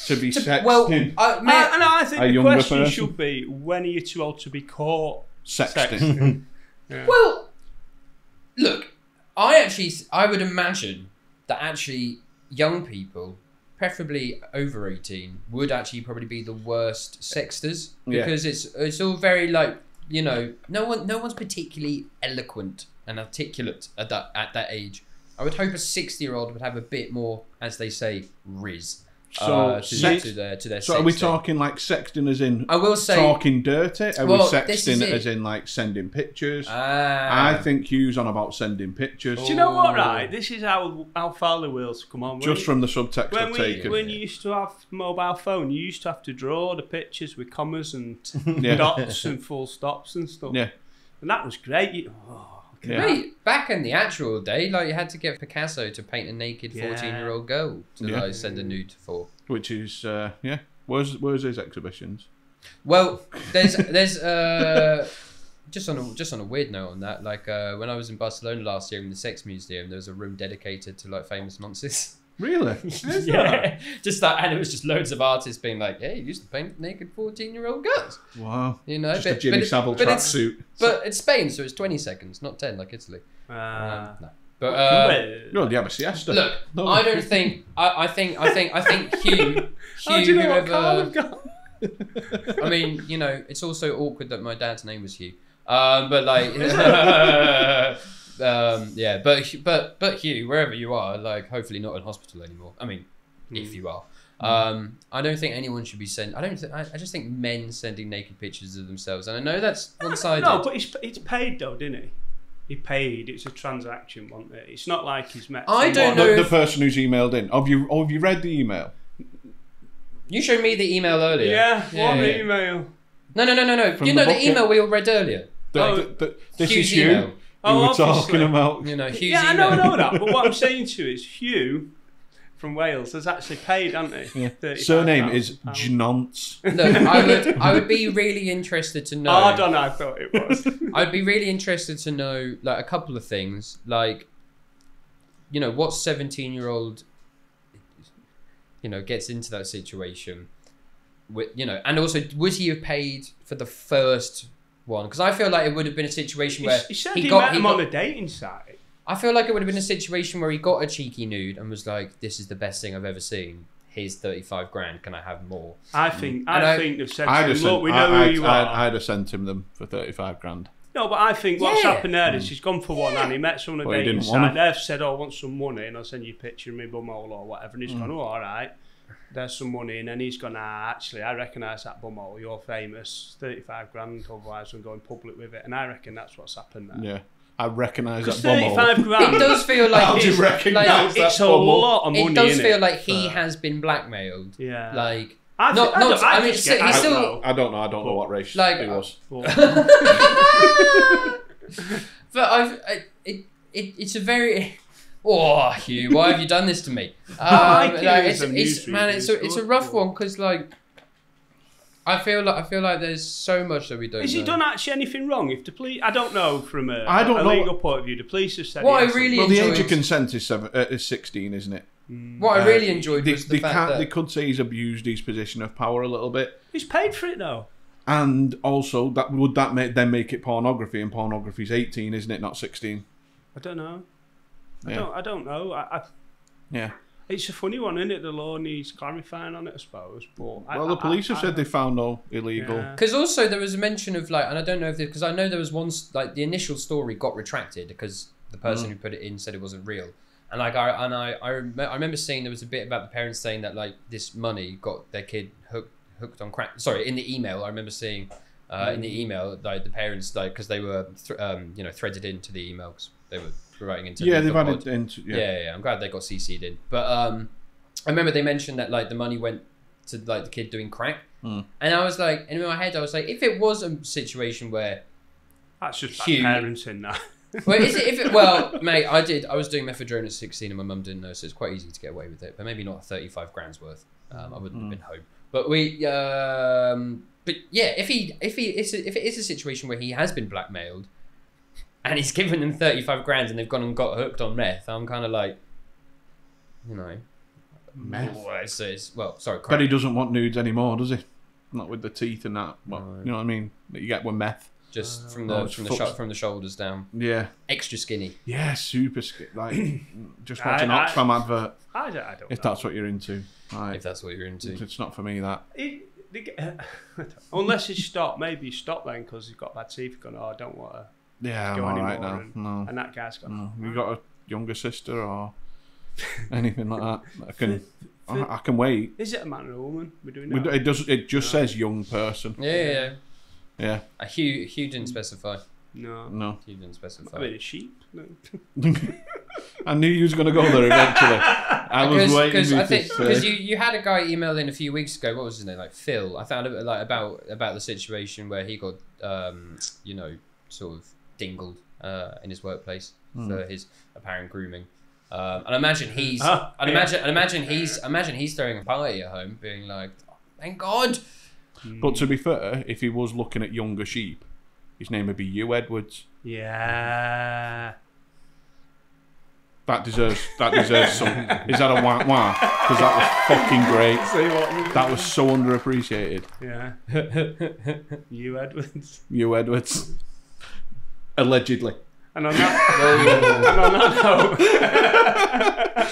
to be sexting? Well, I think the question person? should be, when are you too old to be caught Sexting. Yeah. Well, look, I would imagine that actually young people, preferably over 18, would actually probably be the worst sexters, because it's all very like, you know, no one's particularly eloquent and articulate at that age. I would hope a 60-year-old would have a bit more, as they say, riz. So, to their so are we talking like sexting as in I will say, talking dirty? Are we sexting as in like sending pictures? I think Hugh's on about sending pictures. Do you know what, right? This is how far the wheels come on. Just from the subtext I've taken. When you used to have mobile phone, you used to have to draw the pictures with commas and Yeah. dots and full stops and stuff. Yeah. And that was great. Yeah. Mate, back in the actual day, like you had to get Picasso to paint a naked 14-year-old girl to like send a nude for. Which is where's his exhibitions? Well, there's just on a weird note on that, like when I was in Barcelona last year in the Sex Museum, there was a room dedicated to like famous nonces. Really? Yeah. Just that, and it was just loads of artists being like, "Hey, you used to paint naked 14-year-old girls." Wow. You know, just a Jimmy Savile tracksuit. But it's Spain, so it's 20 seconds, not 10 like Italy. No. But no, you have a siesta. Look, no. I don't think. I think Hugh. How do you know what car we've got? I mean, you know, it's also awkward that my dad's name was Hugh. But like, yeah, but Hugh, wherever you are, like, hopefully not in hospital anymore. I mean, if you are. I don't think anyone should be I just think men sending naked pictures of themselves, and I know that's one-sided. No, but it's paid though, didn't he? He paid. It's a transaction, wasn't it? It's not like he's met. I don't know the person who's emailed in. Have you read the email? You showed me the email earlier. Yeah. What email? No. You know the email we all read earlier. This Hugh's is Hugh. email. We were talking about. You know, Hugh's yeah, email. I know that. But what I'm saying to you is Hugh from Wales has actually paid, hasn't he? Yeah. Surname is Gnonce. Look, I would be really interested to know. Oh, I don't know. I thought it was. I'd be really interested to know like a couple of things, like, you know, what 17-year-old, you know, gets into that situation, with, you know, and also would he have paid for the first one? Because I feel like it would have been a situation where he said he met him on a dating site. I feel like it would have been a situation where he got a cheeky nude and was like, "This is the best thing I've ever seen. Here's 35 grand. Can I have more?" I think they've said to him, look, we know who you are. I'd have sent him them for 35 grand. No, but I think what's happened there is he's gone for one and he met someone on a dating site. They've said, "Oh, I want some money," and I'll send you a picture of me bumhole or whatever. And he's gone, "Oh, all right. There's some money," and then he's gone, actually, I recognise that bumhole. You're famous. 35 grand. Otherwise, I'm going public with it. And I reckon that's what's happened there. Yeah. I recognise that 35 grand. It does feel like it's a lot of money. It does feel like he has been blackmailed. Yeah. Like I don't know what race like, he was. But it's a very. Oh, Hugh, why have you done this to me? It's a rough one because like. I feel like there's so much that we don't know. Has he done actually anything wrong? If the police, I don't know from a legal point of view. The police have said. The age of consent is 16, isn't it? What I really enjoyed was the fact that they could say he's abused his position of power a little bit. He's paid for it though. And also, would that make it pornography? And pornography's 18, isn't it? Not 16. I don't know. Yeah. I don't know. Yeah. It's a funny one, isn't it? The law needs clarifying on it, I suppose. But the police have said they found no illegal. Because also there was a mention of like, and I don't know if because I know there was one like the initial story got retracted because the person who put it in said it wasn't real, and like I remember seeing there was a bit about the parents saying that like this money got their kid hooked on crack. Sorry, in the email I remember seeing in the email like the parents like because they were threaded into the email because they were. Writing into they've added into yeah. I'm glad they got CC'd in, but I remember they mentioned that like the money went to like the kid doing crack, and I was like, and in my head I was like, if it was a situation where That's just bad Huge. parenting now. Well, is it? Well, mate, I was doing methadone at 16, and my mum didn't know, so it's quite easy to get away with it. But maybe not 35 grand's worth. I wouldn't have been home. But but yeah, if it is a situation where he has been blackmailed, and he's given them 35 grand, and they've gone and got hooked on meth, I'm kind of like, you know, Meth. Well, sorry, But he doesn't want nudes anymore, does he? Not with the teeth and that. Well, No. you know what I mean? That you get with meth. just from Oh, the shoulders down, Yeah. extra skinny. Yeah, super skinny. Like, just watch an Oxfam advert I don't if know. that's what you're into. Right. If that's what you're into. It's not for me, that. Unless he stopped, maybe he stopped then because he's got bad teeth. Gone, oh, I don't want to Yeah, I'm go alright anymore. now. No. And that guy's gone. No. You got a younger sister or anything like that? I can wait. Is it a man or a woman? We're doing that. It just says young person. Yeah. Yeah. Hugh didn't specify. No. Hugh didn't specify. I mean, a sheep. No. I knew you was going to go there eventually. I was waiting because you had a guy email in a few weeks ago. What was his name? Like Phil. I found out like about the situation where he got sort of dingled in his workplace for his apparent grooming. And I imagine he's imagine he's throwing a party at home, being like, oh, "Thank God." But to be fair, if he was looking at younger sheep, his name would be Hugh Edwards. Yeah. That deserves some. Is that a wah wah? Because that was fucking great. That was so underappreciated. Yeah. You Edwards. Hugh Edwards. Allegedly. And on that note,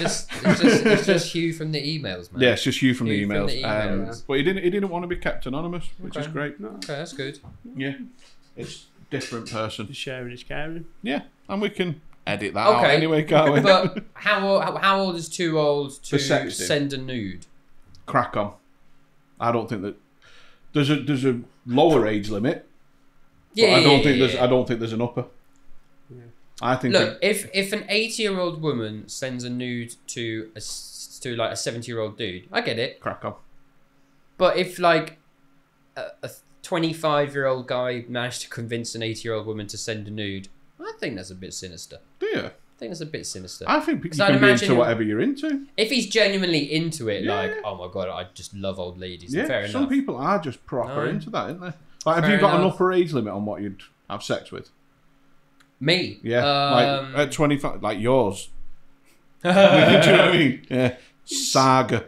It's just Hugh from the emails, man. Yeah, it's just Hugh from the Hugh from emails. the emails. But he didn't want to be kept anonymous, which is great. Okay, that's good. Yeah, it's different person. sharing is caring. Yeah, and we can edit that out anyway, can't we? But how old is too old to sexting. send a nude? Crack on. I don't think that there's a lower age limit. Yeah, I don't think there's an upper. Yeah. I think. Look, if an 80-year-old woman sends a nude to like a 70-year-old dude, I get it. Crack on. But if like a 25-year-old guy managed to convince an 80-year-old woman to send a nude, I think that's a bit sinister. Do you? I think that's a bit sinister. I think you I'd can be into imagine whatever you're into. If he's genuinely into it, Yeah. like, oh my God, I just love old ladies. Yeah, Fair some enough. people are just proper No. into that, aren't they? Like, have Fair you got an enough. upper age limit on what you'd have sex with? Me? Yeah, like at 25, like yours. Do you know what I mean? Yeah. Saga.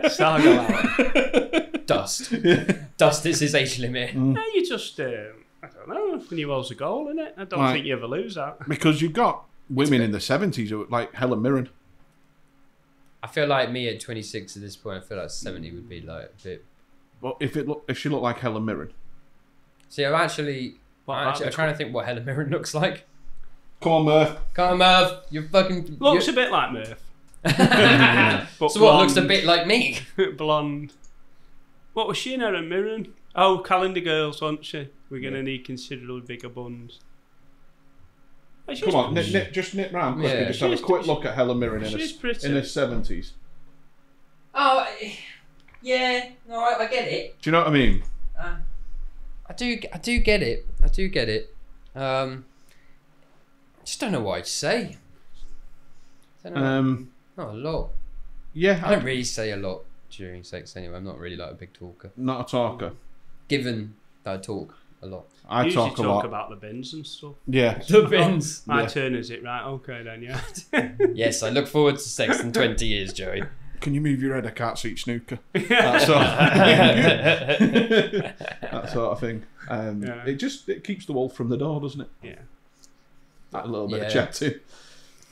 Saga. Dust. Dust is his age limit. No, you just, I don't know, when you was a goal, innit? I don't think you ever lose that. Because you've got women in the 70s who, like Helen Mirren. I feel like me at 26 at this point, I feel like 70 would be like a bit... Well, if she looked like Helen Mirren. See, I'm trying to think what Helen Mirren looks like. Come on, Murph. Come on, Murph. You're fucking... Looks a bit like Murph. But So what, looks a bit like me? blonde. What was she in Helen Mirren? Oh, Calendar Girls, wasn't she? We're going to need considerably bigger buns. Come on, just nip round quickly. Yeah. Just have a quick look at Helen Mirren in She's pretty. the 70s. Oh, yeah. No, I get it. Do you know what I mean? I do get it. Just don't know what I'd say. Not a lot. Yeah, I don't really say a lot during sex anyway. I'm not really like a big talker. not a talker. Given that I talk a lot. I usually talk a lot. about the bins and stuff. Yeah. The bins. My Yeah. turn, is it? Right, okay then, yeah. Yes, I look forward to sex in 20 years, Joey. Can you move your head? I can't see snooker. That sort of thing. Yeah. It keeps the wolf from the door, doesn't it? Yeah. That little bit of chatting.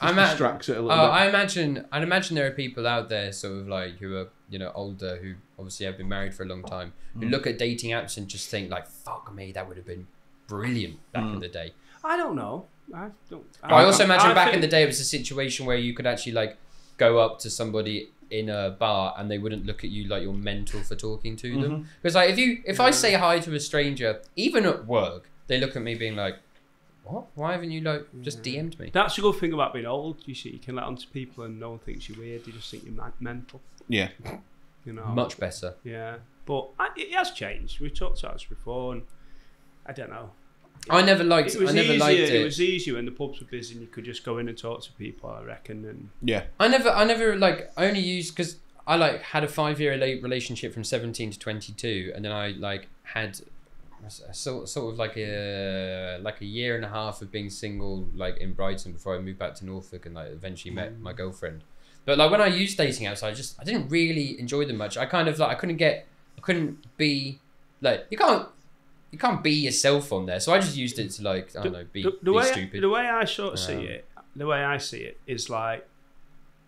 Distracts it a little bit. I'd imagine there are people out there sort of like who are, older, who obviously have been married for a long time, who look at dating apps and just think like, fuck me, that would have been brilliant back in the day. I don't know. I also imagine back in the day it was a situation where you could actually like go up to somebody in a bar and they wouldn't look at you like you're mental for talking to them. Because like if I say hi to a stranger, even at work, they look at me being like, what? Why haven't you like just DM'd me? That's a good thing about being old. You see, you can let on to people and no one thinks you're weird. They just think you're mental. Yeah. Much better. Yeah. But it has changed. We've talked about this before and I don't know. I never liked. It was I never easier, liked it. It was easier when the pubs were busy and you could just go in and talk to people, I reckon. And Yeah. I never like. I only used because I like had a 5-year relationship from 17 to 22, and then I like had sort of like a year and a half of being single, like in Brighton before I moved back to Norfolk and like eventually met my girlfriend. But like when I used dating apps, I didn't really enjoy them much. I kind of like I couldn't be like you can't be yourself on there. So I just used it to like I don't know be stupid. The way I sort of see it is like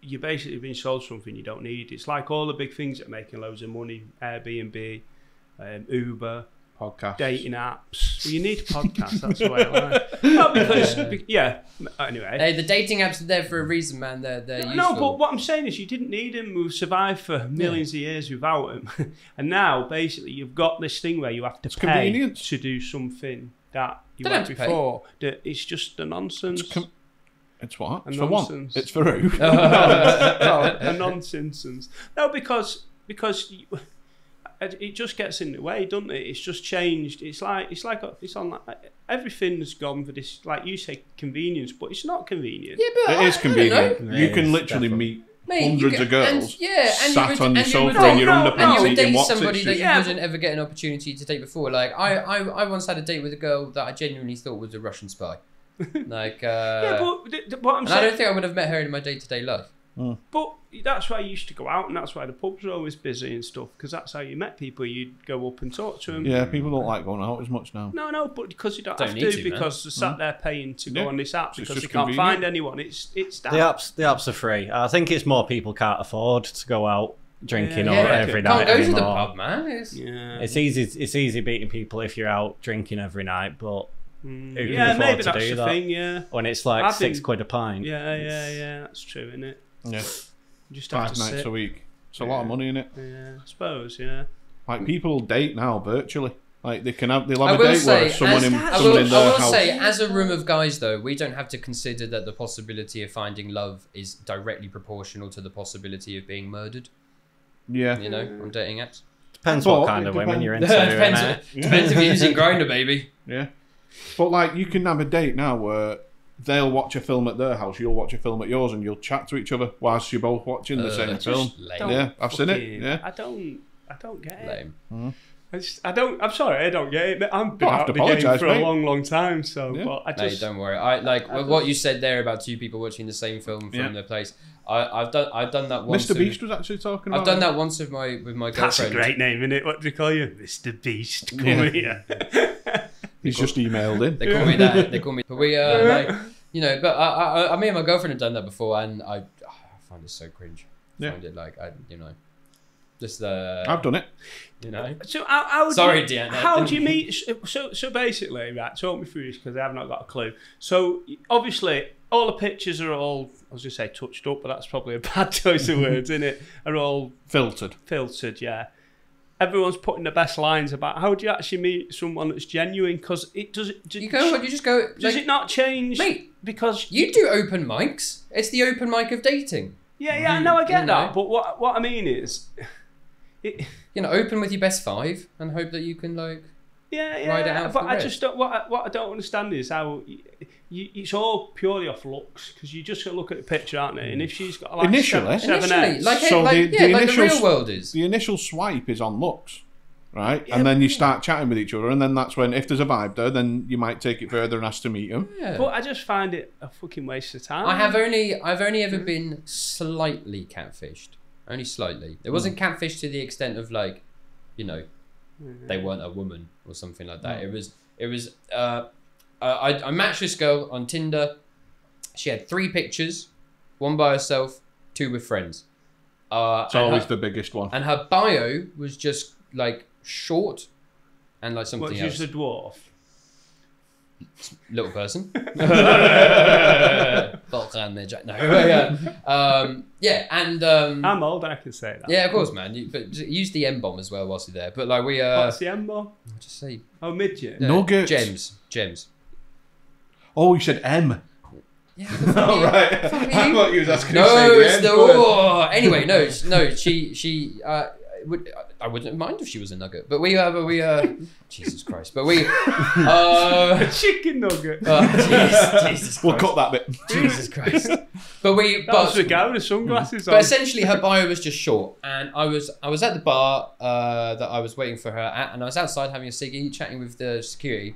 you're basically being sold something you don't need. It's like all the big things that are making loads of money: Airbnb, Uber, Podcasts, dating apps. Well, you need podcasts. That's the way I like. Not because, yeah. Anyway, hey, the dating apps are there for a reason, man. They're useful. No, but what I'm saying is you didn't need them. We've survived for millions of years without them, and now basically you've got this thing where you have to pay to do something that you had before. That it's just a nonsense. It's what? A It's nonsense. for what? It's for who? No, a nonsense. No, because it just gets in the way, doesn't it? It's just changed. It's on like everything's gone for this, like you say, convenience, but it's not convenient. Yeah, but it is convenient. Know. You can literally meet hundreds of girls and sat on your sofa in your underpants and you would eating date what's somebody that you Yeah, wouldn't ever get an opportunity to date before. Like I once had a date with a girl that I genuinely thought was a Russian spy. Like yeah, but what I'm saying, I don't think I would have met her in my day-to-day life. But that's why you used to go out, and that's why the pubs were always busy and stuff, because that's how you met people. You'd go up and talk to them. Yeah, people don't like going out as much now. No, but because you don't have need to, because they're sat there paying to go on this app because they can't find anyone. It's that. The apps are free. I think it's more people can't afford to go out drinking every Can't night go anymore. to the pub, man. It's easy beating people if you're out drinking every night, but who can afford maybe to that's do the that thing. Yeah, when it's like £6 a pint. Yeah, that's true, isn't it? Yeah, Just have 5 to nights sit. a week. It's a lot of money in it. Yeah, I suppose. Yeah. Like people date now virtually. Like they'll have I a will date say, where someone in I their will house. say, as a room of guys, though, we don't have to consider that the possibility of finding love is directly proportional to the possibility of being murdered. Yeah, You know, on dating apps. Depends But what kind of women you're into. Depends if you're using Grindr, baby. Yeah, but like you can have a date now where they'll watch a film at their house, you'll watch a film at yours, and you'll chat to each other whilst you're both watching the same film. Lame. Yeah, I've seen it. Yeah, I don't get it. Lame. I'm sorry, I don't get it. But I've been Don't have out to of the game apologise, for mate. a long time. So, Yeah. but I No, just don't worry. I like what you said there about two people watching the same film from their place. I've done that once. Mr. Beast was actually talking about. I've done that once with my girlfriend. that's a great name, isn't it? What do they call you, Mr. Beast? Come here. He's just emailed in. They call me that. They call me. But we like you know. But I me and my girlfriend have done that before, and I find it so cringe. I find it like just I've done it. you know. So how Sorry, do you, Deanna. how do you meet? So basically, right? Talk me through this because I have not got a clue. So obviously, all the pictures are all. I was going to say touched up, but that's probably a bad choice of words, isn't it? Are all Filtered. yeah. Everyone's putting the best lines about how do you actually meet someone that's genuine? Because it does. You just go. Does it not change? Mate, because you do open mics. It's the open mic of dating. yeah, no, I get you that. know. But what I mean is, Open with your best 5 and hope that you can like. Ride it out but for I the just don't. What I don't understand is how it's all purely off looks because you just got to look at the picture, aren't they? And if she's got like Initially, seven X, like So like the the initial real world is. The initial swipe is on looks, right? Yeah, and then you start chatting with each other, and then that's when, if there's a vibe there, then you might take it further and ask to meet them. Yeah. but I just find it a fucking waste of time. I've only ever been slightly catfished. Only slightly. It wasn't catfished to the extent of like, they weren't a woman or something like that. It was. I matched this girl on Tinder. She had 3 pictures, 1 by herself, 2 with friends. It's always the biggest one. And her bio was just like short, and like something What, else. she's a dwarf. Little person. Volkan there, Jack. No, yeah, and I'm old, I can say that. yeah, of course, man. But use the M-bomb as well whilst you're there. But like we What's the M-bomb? just say Oh, midget. Nuggets. gems. Oh, you said M. Yeah. Oh, right. I thought you was asking to say No, the it's N the word. anyway. No. She. I I wouldn't mind if she was a nugget. But we Jesus Christ. But we a chicken nugget. Jesus Christ. We'll cut that bit. Jesus Christ. But That was the guy with the sunglasses on. But essentially, her bio was just short, and I was at the bar that I was waiting for her at, and I was outside having a ciggy, chatting with the security,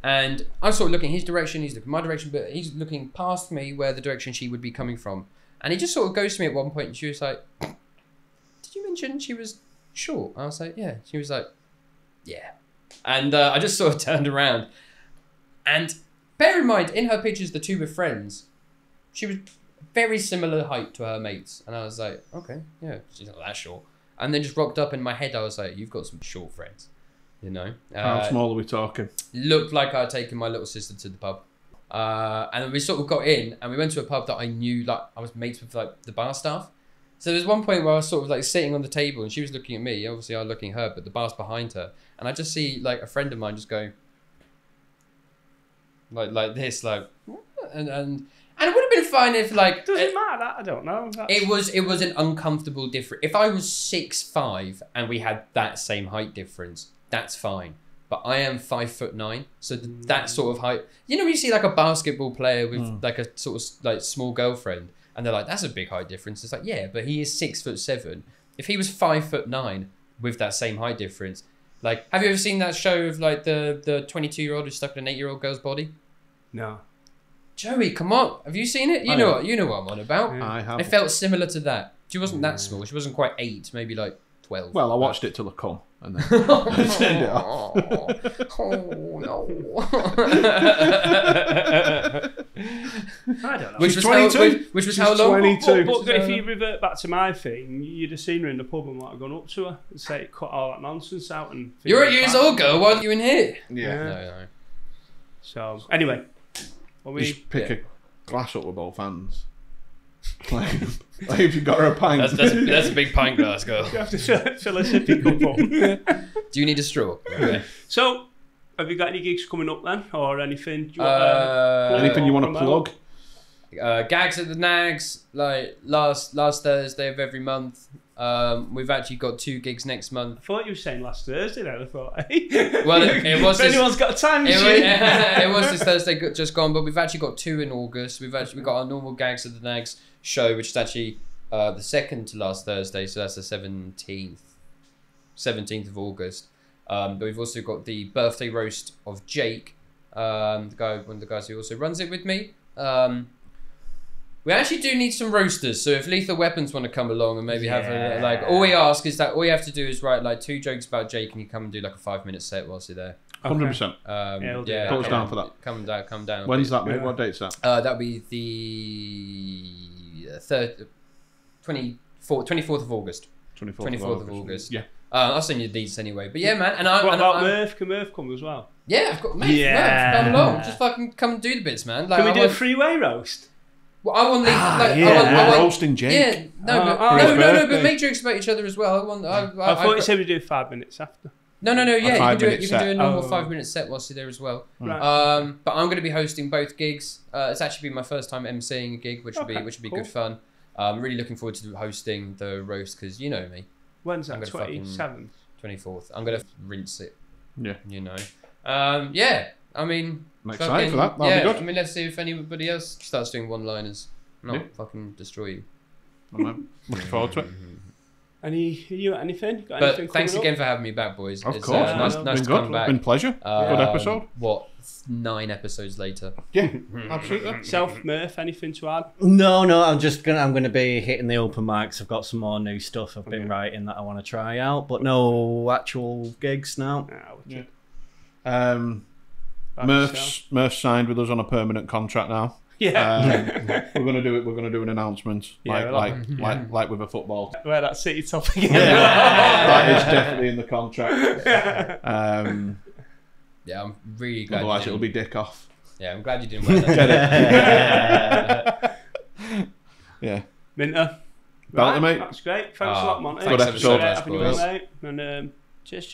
and I was sort of looking his direction, he's looking my direction, but he's looking past me where the direction she would be coming from, and he just sort of goes to me at one point, and she was like, "Did you mention she was short?" I was like, "Yeah." She was like, "Yeah," and I just sort of turned around, and bear in mind, in her pictures, the two were friends. She was very similar height to her mates, and I was like, okay, yeah, she's not that short. And then just rocked up in my head, I was like, you've got some short friends, you know. How small are we talking? Looked like I had taken my little sister to the pub, and then we sort of got in, and we went to a pub that I knew, like I was mates with like the bar staff. So there was one point where I was sort of like sitting on the table, and she was looking at me. Obviously, I was looking at her, but the bar's behind her, and I just see like a friend of mine just going like this, like, and it would have been fine if like... Does it matter that? I don't know. It was an uncomfortable difference. If I was 6'5" and we had that same height difference, that's fine. But I am 5'9", so that sort of height... You know when you see like a basketball player with like a sort of like small girlfriend, and they're like, that's a big height difference. It's like, yeah, but he is 6'7". If he was 5'9" with that same height difference... Like, have you ever seen that show of like the 22-year-old who's stuck in an 8-year-old girl's body? No. Joey, come on. Have you seen it? You know what I'm on about. Yeah. I have. It felt similar to that. She wasn't that small. She wasn't quite 8, maybe like 12. Well, I watched it till I come and then turned it off. Oh, no. I don't know. Which was 22. Which was She's how long? 22. But if you revert back to my thing, you'd have seen her in the pub and might have gone up to her and say, cut all that nonsense out. And You're 8 years old, girl. Why are you in here? Yeah. No. So, anyway. Just pick a glass up with both hands. Like if you got her a pint. That's a big pint glass, girl. You have to fill a sippy cup up. Do you need a straw? Okay. So, have you got any gigs coming up then? Or anything? Do you Anything you want to plug? Gags at the Nags, like last Thursday of every month. We've actually got 2 gigs next month. I thought you were saying last Thursday then, I thought. Well, it was. If anyone's got a time machine. It was this Thursday just gone, but we've actually got 2 in August. We've got our normal Gags at the Nags show, which is actually the second to last Thursday, so that's the 17th of August. But we've also got the birthday roast of Jake, one of the guys who also runs it with me. We actually do need some roasters, so if Lethal Weapons want to come along and maybe have all we ask is that all you have to do is write like 2 jokes about Jake, and you come and do like a 5-minute set whilst you're there. 100%. Yeah, put us down for that. Come down. When's that, mate? What date's that? That'll be the 24th of August. 24th of August. Yeah. I'll send you the deets anyway. But yeah, man. And what about Murph? Can Murph come as well? Yeah, I've got Murph. Come along. Just fucking come and do the bits, man. Like, Can we do a freeway roast? Well, I want I want roasting Jake. Yeah, no, but make jokes about each other as well. I thought you said we do 5 minutes after. No, yeah, you can do a normal 5-minute 5-minute set whilst you're there as well. Right. But I'm going to be hosting both gigs. It's actually been my first time emceeing a gig, which would be cool. good fun. I'm really looking forward to hosting the roast because you know me. When's that? 27th? 24th. I'm going to rinse it. Yeah. You know. Yeah. I mean, I'm excited for that. That'll be good. I mean, let's see if anybody else starts doing one-liners. Not fucking destroy you. I'm looking forward to it. Anything? But thanks again for having me back, boys. Of It's course. nice Been to good. come back. Been a pleasure. Good episode. What? 9 episodes later. Yeah, absolutely. Self, Murph, anything to add? No, I'm gonna be hitting the open mics. I've got some more new stuff I've been writing that I want to try out, but no actual gigs now. Murph signed with us on a permanent contract now. Yeah. We're gonna do an announcement like with a football. Wear that city top again. That is definitely in the contract. Yeah, I'm really glad. Otherwise, it'll be dick off. Yeah, I'm glad you didn't wear that. Yeah. Minter. Right, mate. That's great. Thanks a lot, Monty. Good episode. Mate. And cheers.